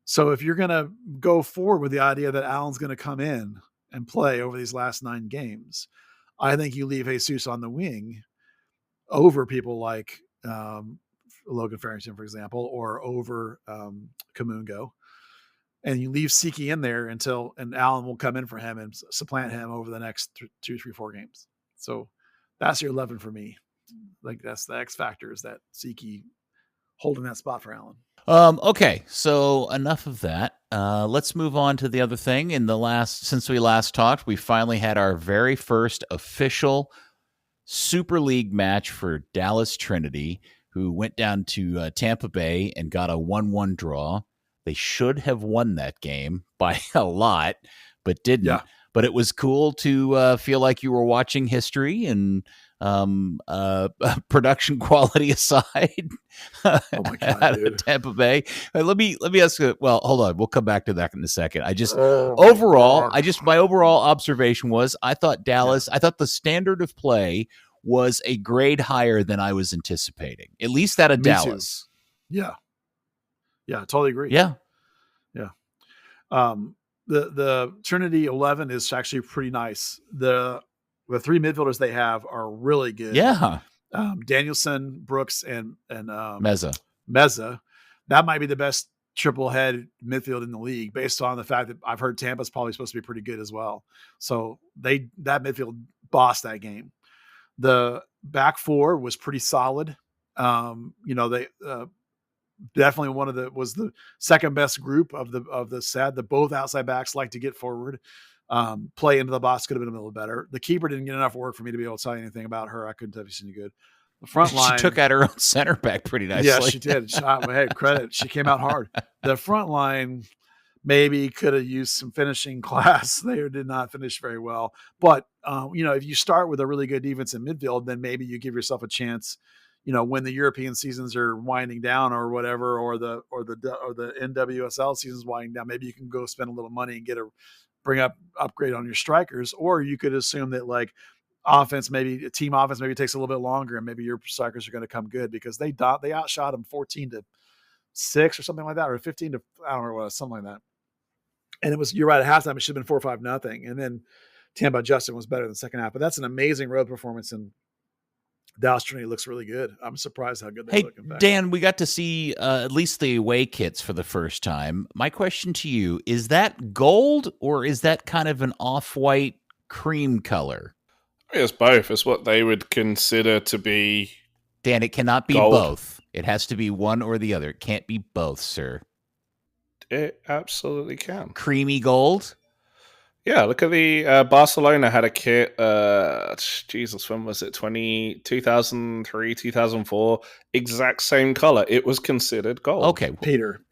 So if you're going to go forward with the idea that Allen's going to come in and play over these last 9 games, I think you leave Jesus on the wing over people like Logan Farrington, for example, or over Kamungo. And you leave Siki in there and Allen will come in for him and supplant him over the next 2, 3, 4 games. So that's your 11 for me. Like that's the X factor, is that Siki holding that spot for Allen. Okay, so enough of that. Let's move on to the other thing. Since we last talked, we finally had our very first official Super League match for Dallas Trinity, who went down to Tampa Bay and got a 1-1 draw. They should have won that game by a lot, but didn't. Yeah. But it was cool to feel like you were watching history, and production quality aside, oh my God, out dude. of Tampa Bay. Let me ask you. Well, hold on. We'll come back to that in a second. My overall observation was, I thought Dallas. I thought the standard of play was a grade higher than I was anticipating. At least that of Dallas. Too. Yeah, totally agree. Yeah. The Trinity 11 is actually pretty nice. The 3 midfielders they have are really good. Yeah. Danielson, Brooks, and Meza. That might be the best triple head midfield in the league, based on the fact that I've heard Tampa's probably supposed to be pretty good as well. So that midfield bossed that game. The back 4 was pretty solid. They definitely was the second best group of the set. The both outside backs like to get forward, play into the box. Could have been a little better. The keeper didn't get enough work for me to be able to tell you anything about her. I couldn't tell you she's any good. The front line, she took out her own center back pretty nicely. Yeah, she did. Hey, credit. She came out hard. The front line, maybe could have used some finishing class. They did not finish very well. But, if you start with a really good defense in midfield, then maybe you give yourself a chance, when the European seasons are winding down or whatever, or the NWSL season's winding down, maybe you can go spend a little money and upgrade on your strikers. Or you could assume that like team offense maybe takes a little bit longer, and maybe your strikers are going to come good because they outshot them 14-6 or something like that, or 15 to, I don't remember what, something like that. And you're right, at halftime, it should have been 4-5-0. And then Tampa Justin was better than the second half, but that's an amazing road performance. And Dallas Trinity looks really good. I'm surprised how good they look. In fact. Dan, we got to see at least the away kits for the first time. My question to you, is that gold or is that kind of an off-white cream color? It's both. It's what they would consider to be. Dan, it cannot be gold. Both. It has to be one or the other. It can't be both, sir. It absolutely can. Creamy gold? Yeah, look at the Barcelona had a kit. Jesus, when was it? 2003, 2004. Exact same color. It was considered gold. Okay. Peter.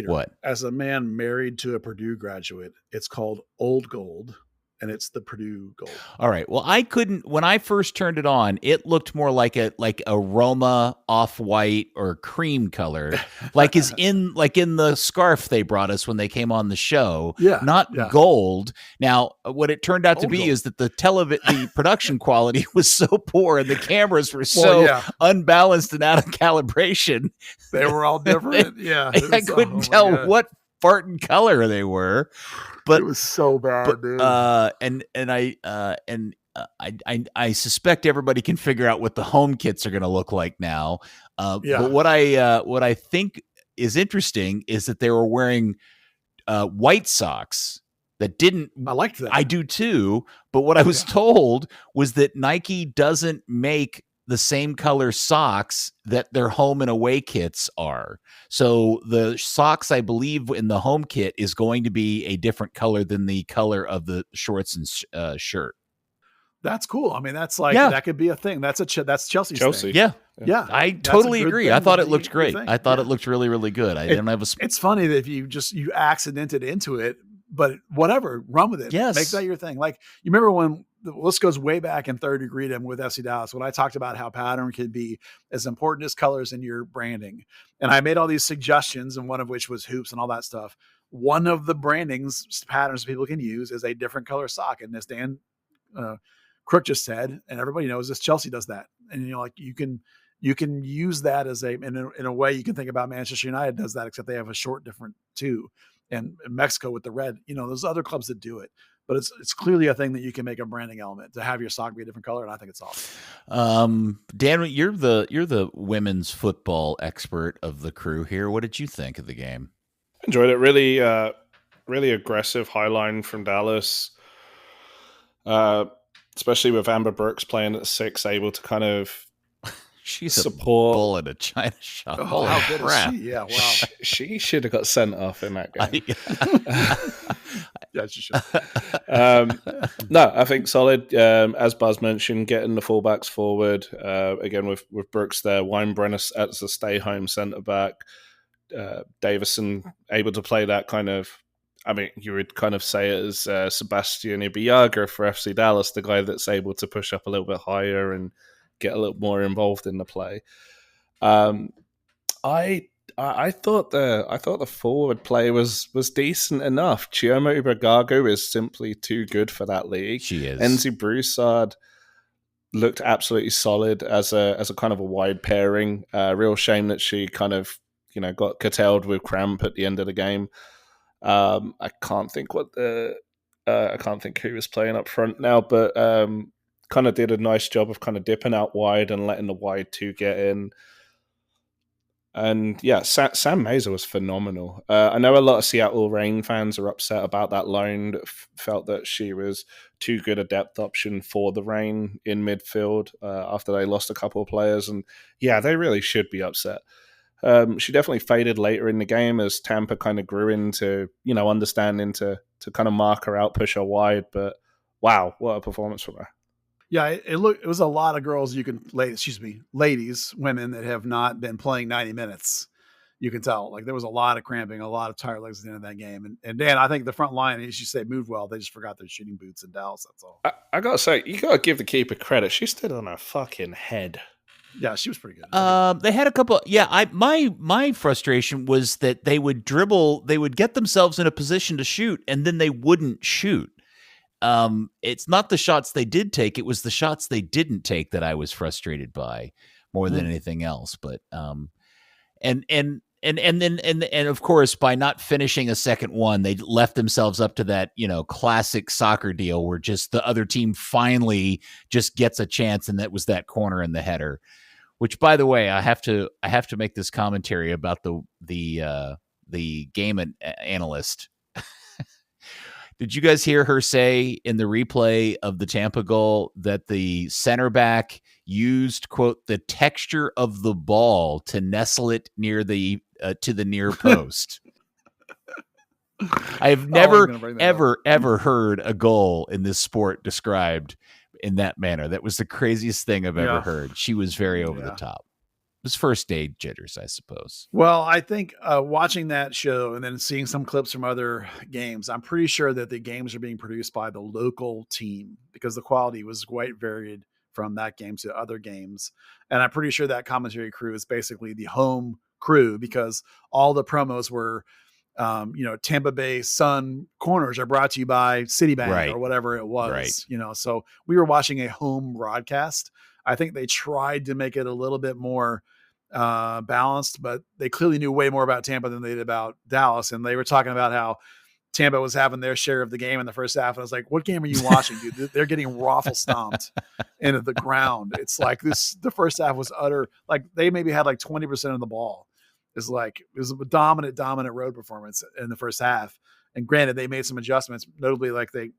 What? As a man married to a Purdue graduate, it's called old gold. And it's the Purdue gold. All right. Well, when I first turned it on, it looked more like a Roma off-white or cream color, like in the scarf they brought us when they came on the show. Yeah. Not gold. Now, what it turned out to be gold. is that the production quality was so poor and the cameras were so unbalanced and out of calibration. They were all different. I couldn't tell what farting color they were. But it was so bad, dude. I suspect everybody can figure out what the home kits are going to look like now. But what I think is interesting is that they were wearing white socks that didn't. I liked that. I do too. But what I was told was that Nike doesn't make the same color socks that their home and away kits are. So the socks, I believe, in the home kit is going to be a different color than the color of the shorts and shirt. That's cool. I mean, that's like, that could be a thing. That's Chelsea's thing. Yeah. Yeah. I totally agree. I thought it looked great. I thought it looked really, really good. It's funny that if you accidented into it, but whatever, run with it. Yes. Make that your thing. Like, you remember when this goes way back in Third Degree with FC Dallas, when I talked about how pattern can be as important as colors in your branding. And I made all these suggestions, and one of which was hoops and all that stuff. One of the brandings patterns people can use is a different color sock. And as Dan Crooke just said, and everybody knows this, Chelsea does that. And you can use that as in a way you can think about Manchester United does that, except they have a short different too. And Mexico with the red, there's other clubs that do it. But it's clearly a thing that you can make a branding element to have your sock be a different color, and I think it's awesome. Dan, you're the women's football expert of the crew here. What did you think of the game? Enjoyed it. Really, really aggressive high line from Dallas, especially with Amber Brooks playing at 6, able to kind of She's support. A bull in a china shop. Oh, how good is she? Yeah, wow. She should have got sent off in that game. Yeah, she should. No, I think solid. As Buzz mentioned, getting the fullbacks forward. Again, with Brooks there, Weinbrenner as a stay-home centre-back. Davison able to play that kind of, I mean, you would kind of say it as Sebastian Ibeaga for FC Dallas, the guy that's able to push up a little bit higher and get a little more involved in the play. I thought the forward play was decent enough. Chioma Ubagago is simply too good for that league. She is. Enzi Broussard looked absolutely solid as a kind of a wide pairing. Real shame that she kind of got curtailed with cramp at the end of the game. I can't think who was playing up front now, but kind of did a nice job of kind of dipping out wide and letting the wide two get in. And yeah, Sam Mazur was phenomenal. I know a lot of Seattle Reign fans are upset about that loan, felt that she was too good a depth option for the Reign in midfield after they lost a couple of players. And yeah, they really should be upset. She definitely faded later in the game as Tampa kind of grew into, understanding to kind of mark her out, push her wide. But wow, what a performance from her. Yeah, it was a lot of girls ladies, women that have not been playing 90 minutes. you can tell like there was a lot of cramping, a lot of tired legs at the end of that game. And Dan, I think the front line, as you say, moved well. They just forgot their shooting boots in Dallas. That's all. I gotta say, you gotta give the keeper credit. She stood on her fucking head. Yeah, she was pretty good. They had a couple. Yeah, my frustration was that they would dribble, they would get themselves in a position to shoot, and then they wouldn't shoot. It's not the shots they did take; it was the shots they didn't take that I was frustrated by more than anything else. But and of course, by not finishing a second one, they left themselves up to that, classic soccer deal where just the other team finally just gets a chance, and that was that corner in the header. Which, by the way, I have to make this commentary about the game analyst. Did you guys hear her say in the replay of the Tampa goal that the center back used, quote, the texture of the ball to nestle it near the to the near post? I have never, ever heard a goal in this sport described in that manner. That was the craziest thing I've ever heard. She was very over the top. It was first aid jitters, I suppose. Well, I think watching that show and then seeing some clips from other games, I'm pretty sure that the games are being produced by the local team because the quality was quite varied from that game to other games. And I'm pretty sure that commentary crew is basically the home crew because all the promos were, Tampa Bay Sun corners are brought to you by Citibank or whatever it was, so we were watching a home broadcast. I think they tried to make it a little bit more balanced, but they clearly knew way more about Tampa than they did about Dallas. And they were talking about how Tampa was having their share of the game in the first half. And I was like, what game are you watching, dude? They're getting raffle stomped into the ground. It's like the first half was utter, like they maybe had like 20% of the ball. It was a dominant road performance in the first half. And granted, they made some adjustments, notably like they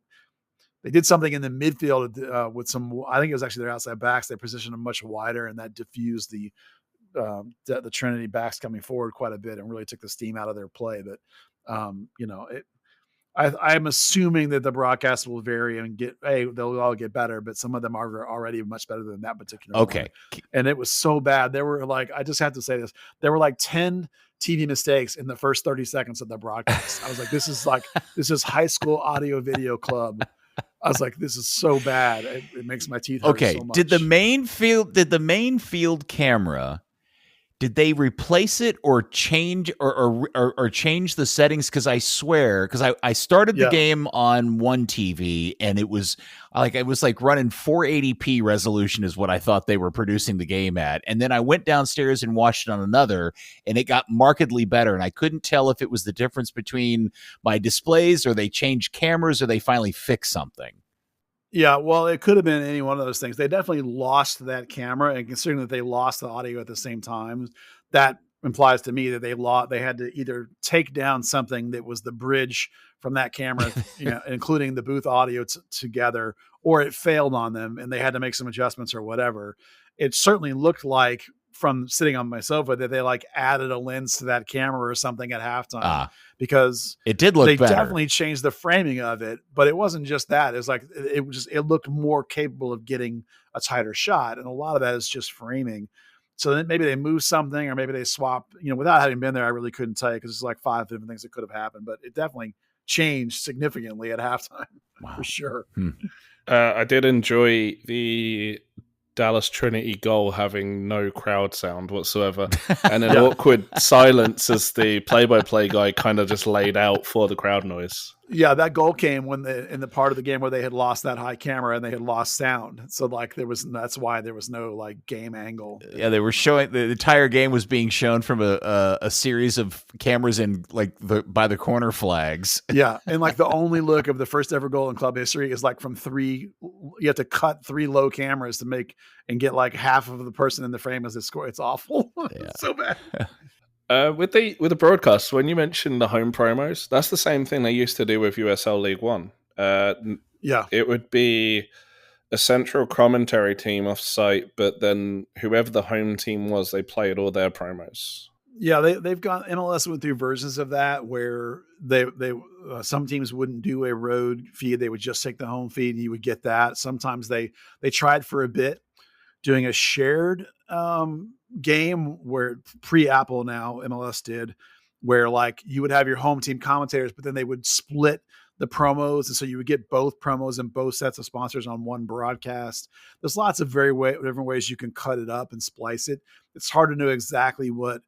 did something in the midfield with some, I think it was actually their outside backs. They positioned them much wider and that diffused the Trinity backs coming forward quite a bit and really took the steam out of their play. But, I'm assuming that the broadcast will vary and they'll all get better, but some of them are already much better than that particular one. And it was so bad. There were I just have to say this, there were 10 TV mistakes in the first 30 seconds of the broadcast. I was like, this is high school audio video club. I was like, this is so bad. It makes my teeth hurt so much. Did the main field camera, did they replace it or change or change the settings? Because I swear, I started the game on one TV and it was like running 480p resolution is what I thought they were producing the game at. And then I went downstairs and watched it on another and it got markedly better. And I couldn't tell if it was the difference between my displays or they changed cameras or they finally fixed something. Yeah, well, it could have been any one of those things. They definitely lost that camera, and considering that they lost the audio at the same time, that implies to me that they had to either take down something that was the bridge from that camera, including the booth audio together, or it failed on them and they had to make some adjustments or whatever. It certainly looked like from sitting on my sofa that they added a lens to that camera or something at halftime because it did look better. Definitely changed the framing of it, but it wasn't just that. It was it looked more capable of getting a tighter shot. And a lot of that is just framing. So then maybe they moved something or maybe they swapped, without having been there, I really couldn't tell you because it's 5 different things that could have happened, but it definitely changed significantly at halftime for sure. I did enjoy the Dallas Trinity goal having no crowd sound whatsoever and an awkward silence as the play-by-play guy kind of just laid out for the crowd noise. Yeah, that goal came in the part of the game where they had lost that high camera and they had lost sound. So that's why there was no game angle. Yeah, they were showing the entire game was being shown from a series of cameras in by the corner flags. Yeah, and the only look of the first ever goal in club history is from 3. You have to cut 3 low cameras to make and get half of the person in the frame as they score. It's awful. It's so bad. With the broadcasts, when you mentioned the home promos, that's the same thing they used to do with USL League One. It would be a central commentary team off site, but then whoever the home team was, they played all their promos. Yeah, they've got MLS went through versions of that where they some teams wouldn't do a road feed; they would just take the home feed, and you would get that. Sometimes they tried for a bit doing a shared game where pre-Apple now MLS did, where like you would have your home team commentators, but then they would split the promos, and so you would get both promos and both sets of sponsors on one broadcast. There's lots of different ways you can cut it up and splice it. It's hard to know exactly what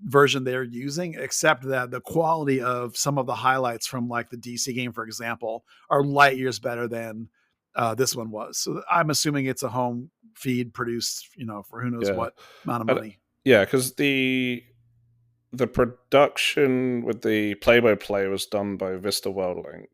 version they're using, except that the quality of some of the highlights from like the DC game, for example, are light years better than this one was. So I'm assuming it's a home feed produced, for who knows what amount of money. Yeah, because the production with the play-by-play was done by Vista World Link.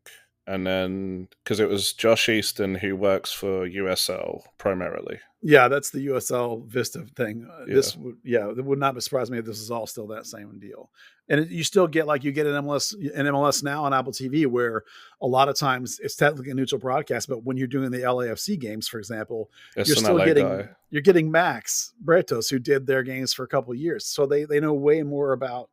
And then, because it was Josh Easton who works for USL primarily. Yeah, that's the USL Vista thing. It would not surprise me if this is all still that same deal. And you still get like you get an MLS now on Apple TV, where a lot of times it's technically a neutral broadcast, but when you're doing the LAFC games, for example, you're getting Max Bretos, who did their games for a couple of years, so they know way more about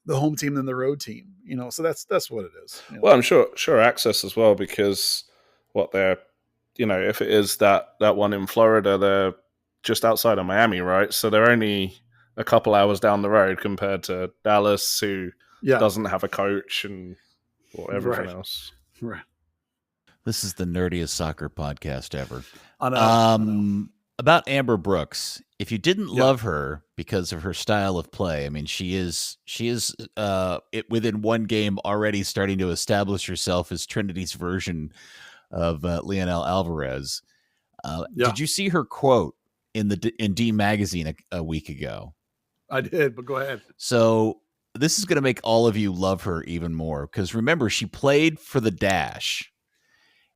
the home team than the road team, so that's what it is. Well, I'm sure access as well, because they're, if it is that one in Florida, they're just outside of Miami, right? So they're only a couple hours down the road compared to Dallas, who doesn't have a coach and everything else. Right. This is the nerdiest soccer podcast ever. I know. About Amber Brooks. If you didn't love her because of her style of play, I mean, she is within one game already starting to establish herself as Trinity's version of Leonel Alvarez. Did you see her quote in D Magazine a week ago? I did, but go ahead. So this is going to make all of you love her even more, because remember, she played for the Dash.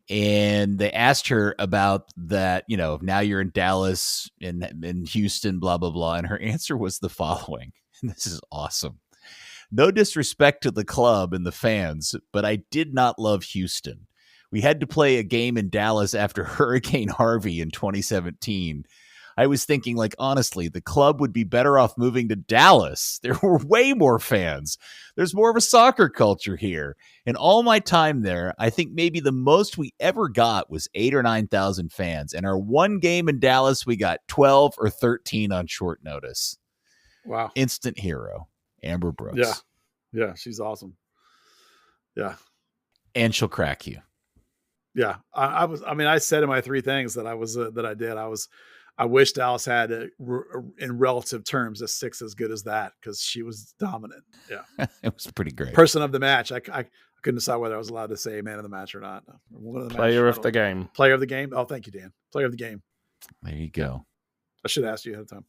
And they asked her about that, now you're in Dallas and in Houston, blah, blah, blah. And her answer was the following. And this is awesome. No disrespect to the club and the fans, but I did not love Houston. We had to play a game in Dallas after Hurricane Harvey in 2017. I was thinking, like, honestly, the club would be better off moving to Dallas. There were way more fans. There's more of a soccer culture here. In all my time there, I think maybe the most we ever got was 8,000 or 9,000 fans. And our one game in Dallas, we got 12 or 13 on short notice. Wow. Instant hero, Amber Brooks. Yeah, she's awesome. Yeah. And she'll crack you. Yeah. I said in my three things that I did. I wish Dallas had, in relative terms, a 6 as good as that, because she was dominant. Yeah, it was pretty great. Person of the match. I couldn't decide whether I was allowed to say man of the match or not. Player of the game. Player of the game. Oh, thank you, Dan. Player of the game. There you go. I should ask you ahead of time.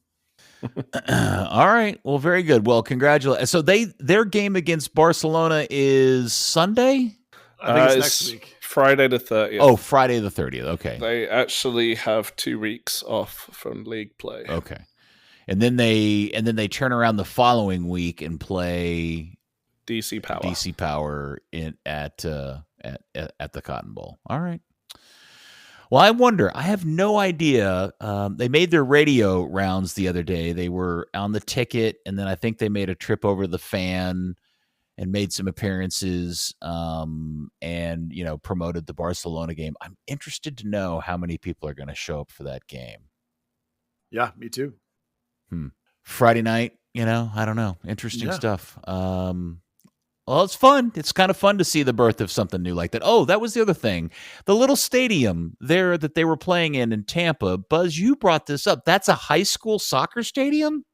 All right. Well, very good. Well, congratulations. So their game against Barcelona is Sunday? I think it's next week. Friday the 30th. Oh, Friday the 30th. Okay. They actually have 2 weeks off from league play. Okay. And then they turn around the following week and play DC Power. DC Power at the Cotton Bowl. All right. Well, I wonder. I have no idea. They made their radio rounds the other day. They were on the ticket, and then I think they made a trip over to the Fan and made some appearances, and promoted the Barcelona game. I'm interested to know how many people are going to show up for that game. Yeah, me too. Friday night, I don't know. Interesting stuff. Well, it's fun. It's kind of fun to see the birth of something new like that. Oh, that was the other thing. The little stadium there that they were playing in Tampa. Buzz, you brought this up. That's a high school soccer stadium?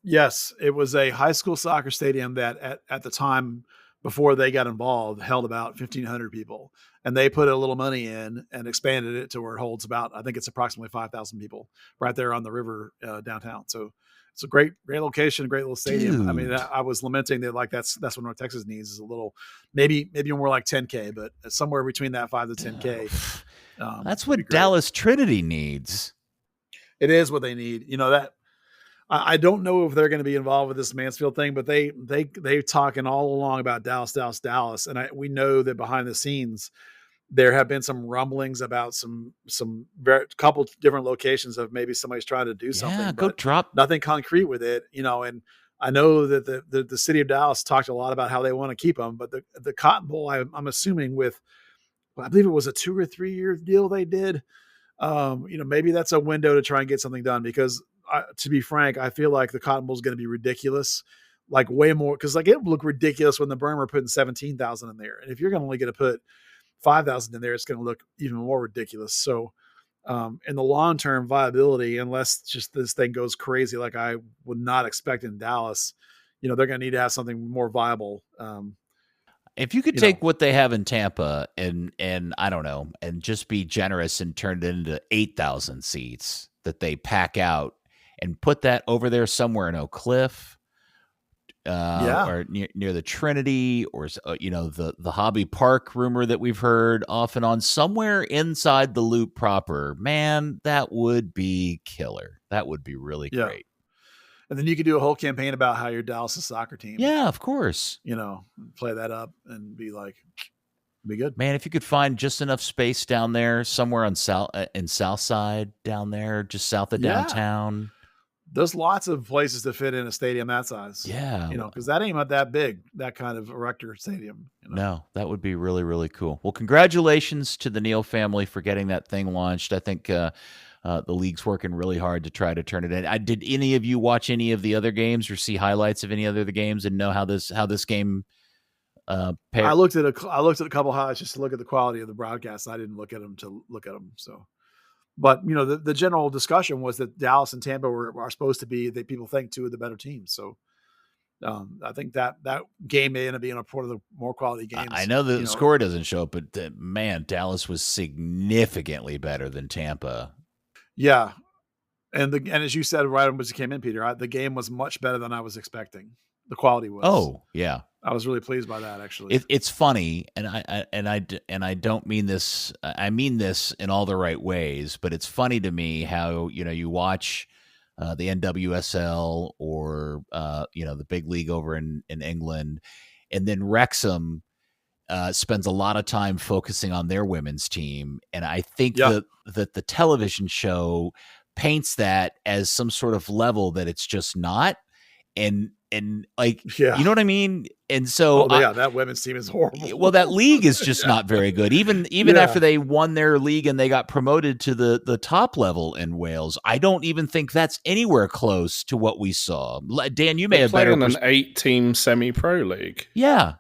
Yes, it was a high school soccer stadium that at the time before they got involved held about 1,500 people. And they put a little money in and expanded it to where it holds about, I think it's approximately 5,000 people right there on the river downtown. So it's a great location, great little stadium. Dude. I mean, I was lamenting that like that's what North Texas needs is a little, maybe more like 10K, but somewhere between that 5 to 10K. That's what Dallas Trinity needs. It is what they need. That I don't know if they're going to be involved with this Mansfield thing, but they talking all along about Dallas, and we know that behind the scenes there have been some rumblings about some couple different locations of maybe somebody's trying to do something. Yeah, go drop nothing concrete with it, And I know that the city of Dallas talked a lot about how they want to keep them, but the Cotton Bowl, I'm assuming I believe it was a 2 or 3 year deal they did. maybe that's a window to try and get something done because to be frank, I feel like the Cotton Bowl is going to be ridiculous, like way more. Cause like it would look ridiculous when the Bremer putting 17,000 in there. And if you're going to only going to put 5,000 in there, it's going to look even more ridiculous. So, in the long-term viability, unless just this thing goes crazy, like I would not expect in Dallas, they're going to need to have something more viable. If you could take what they have in Tampa and I don't know, and just be generous and turn it into 8,000 seats that they pack out and put that over there somewhere in Oak Cliff, or near the Trinity, or the Hobby Park rumor that we've heard off and on, somewhere inside the loop proper, man, that would be killer. That would be really great. And then you could do a whole campaign about how your Dallas' soccer team. Yeah, of course. Play that up and be like, be good. Man, if you could find just enough space down there, somewhere on South Side down there, just south of downtown. There's lots of places to fit in a stadium that size. Yeah. Because that ain't that big, that kind of erector stadium. No, that would be really, really cool. Well, congratulations to the Neal family for getting that thing launched. I think the league's working really hard to try to turn it in. Did any of you watch any of the other games or see highlights of any other of the games and know how this game paired? I looked at a couple highlights just to look at the quality of the broadcast. I didn't look at them to look at them. So. But, the general discussion was that Dallas and Tampa are supposed to be, that people think, two of the better teams. So I think that game may end up being one of the more quality games. I know the score doesn't show up, but man, Dallas was significantly better than Tampa. Yeah. And as you said right when you came in, Peter, the game was much better than I was expecting. The quality was. Oh, yeah. I was really pleased by that, actually. It's funny, and I don't mean this. I mean this in all the right ways, but it's funny to me how you watch the NWSL or the big league over in England, and then Wrexham spends a lot of time focusing on their women's team, and I think that the television show paints that as some sort of level that it's just not, and like, you know what I mean? And so that women's team is horrible. Well, that league is just not very good. Even after they won their league and they got promoted to the top level in Wales, I don't even think that's anywhere close to what we saw. Dan, you may have better in an 8-team semi-pro league. Yeah.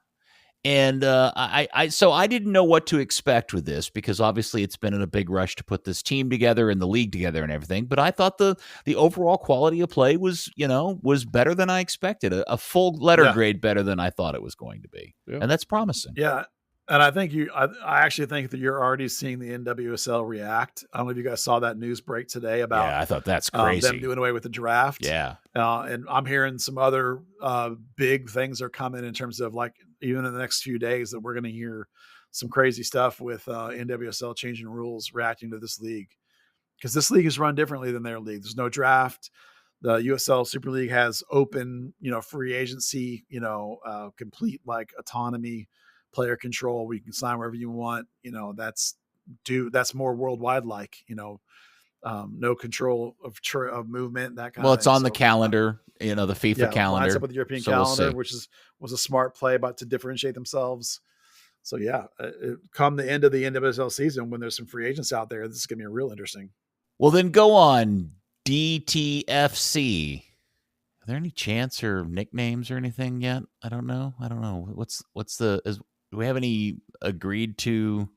And so I didn't know what to expect with this because obviously it's been in a big rush to put this team together and the league together and everything. But I thought the overall quality of play was better than I expected, a full letter grade better than I thought it was going to be. Yeah. And that's promising. Yeah. And I think I actually think that you're already seeing the NWSL react. I don't know if you guys saw that news break today about. Yeah, I thought that's crazy. Them doing away with the draft. Yeah. And I'm hearing some other big things are coming in terms of like even in the next few days that we're going to hear some crazy stuff with NWSL changing rules, reacting to this league because this league is run differently than their league. There's no draft. The USL Super League has open, free agency, complete like autonomy. Player control, where you can sign wherever you want. That's more worldwide. Like no control of movement. That kind. Well, of it's on the calendar. The FIFA calendar. Lines up with the European calendar, which was a smart play, but to differentiate themselves. So come the end of the NWSL season, when there's some free agents out there, this is gonna be real interesting. Well, then go on DTFC. Are there any chants or nicknames or anything yet? I don't know. Do we have any agreed to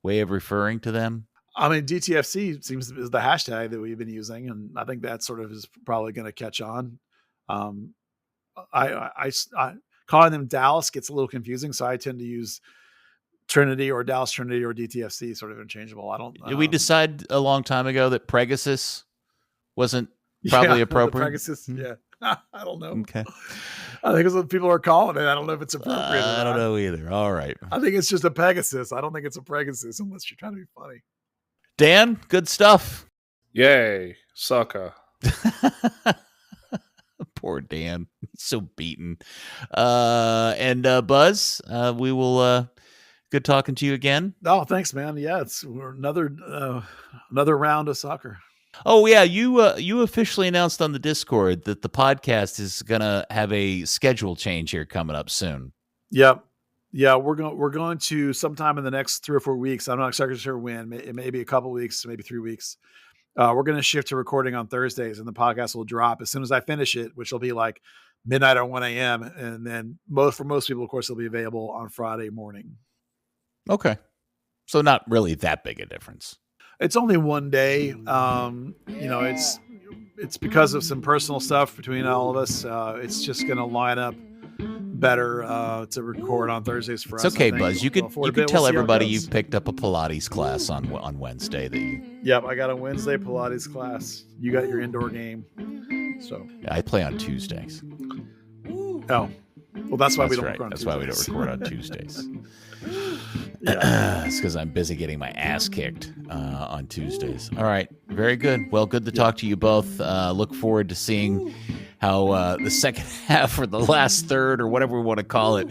way of referring to them? I mean, DTFC seems to be the hashtag that we've been using, and I think that sort of is probably going to catch on. I calling them Dallas gets a little confusing, so I tend to use Trinity or Dallas Trinity or DTFC, sort of interchangeable. I don't. Did we decide a long time ago that Pegasus wasn't probably appropriate? Pegasus, yeah. I don't know. Okay. I think it's what people are calling it. I don't know if it's appropriate. I don't know either. All right. I think it's just a Pegasus. I don't think it's a Pegasus unless you're trying to be funny. Dan, good stuff. Yay, soccer. Poor Dan. He's so beaten. And Buzz, we will good talking to you again. Oh, thanks, man. Yeah, we're another round of soccer. Oh yeah, you officially announced on the Discord that the podcast is gonna have a schedule change here coming up soon. Yep. Yeah, we're going to sometime in the next 3 or 4 weeks. I'm not exactly sure when. It may be a couple weeks, maybe 3 weeks. We're going to shift to recording on Thursdays, and the podcast will drop as soon as I finish it, which will be like midnight or 1 a.m. And then for most people, of course, it'll be available on Friday morning. Okay. So not really that big a difference. It's only one day. You know, it's because of some personal stuff between all of us. It's just going to line up better to record on Thursdays for us. It's okay, Buzz. You could tell everybody you've picked up a Pilates class on Wednesday. Yep, I got a Wednesday Pilates class. You got your indoor game. So I play on Tuesdays. Oh, well, that's why we don't record on Tuesdays. That's Tuesdays. why we don't record on Tuesdays. It's because I'm busy getting my ass kicked on Tuesdays. All right. Very good. Well, good to talk to you both. Look forward to seeing how the second half or the last third or whatever we want to call it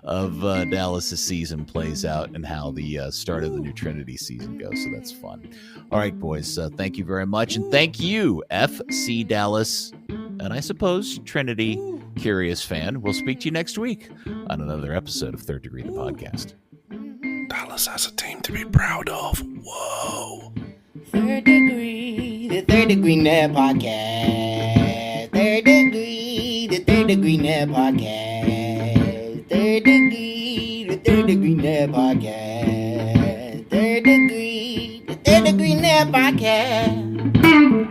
of Dallas' season plays out and how the start of the new Trinity season goes. So that's fun. All right, boys. Thank you very much. And thank you, FC Dallas, and I suppose Trinity Curious fan. We'll speak to you next week on another episode of Third Degree, the podcast. Dallas has a team to be proud of. Whoa. Third Degree, the Third Degree Net Podcast. Third Degree, the Third Degree Net Podcast. Third Degree, the Third Degree Net Podcast. Third Degree, the Third Degree Net Podcast.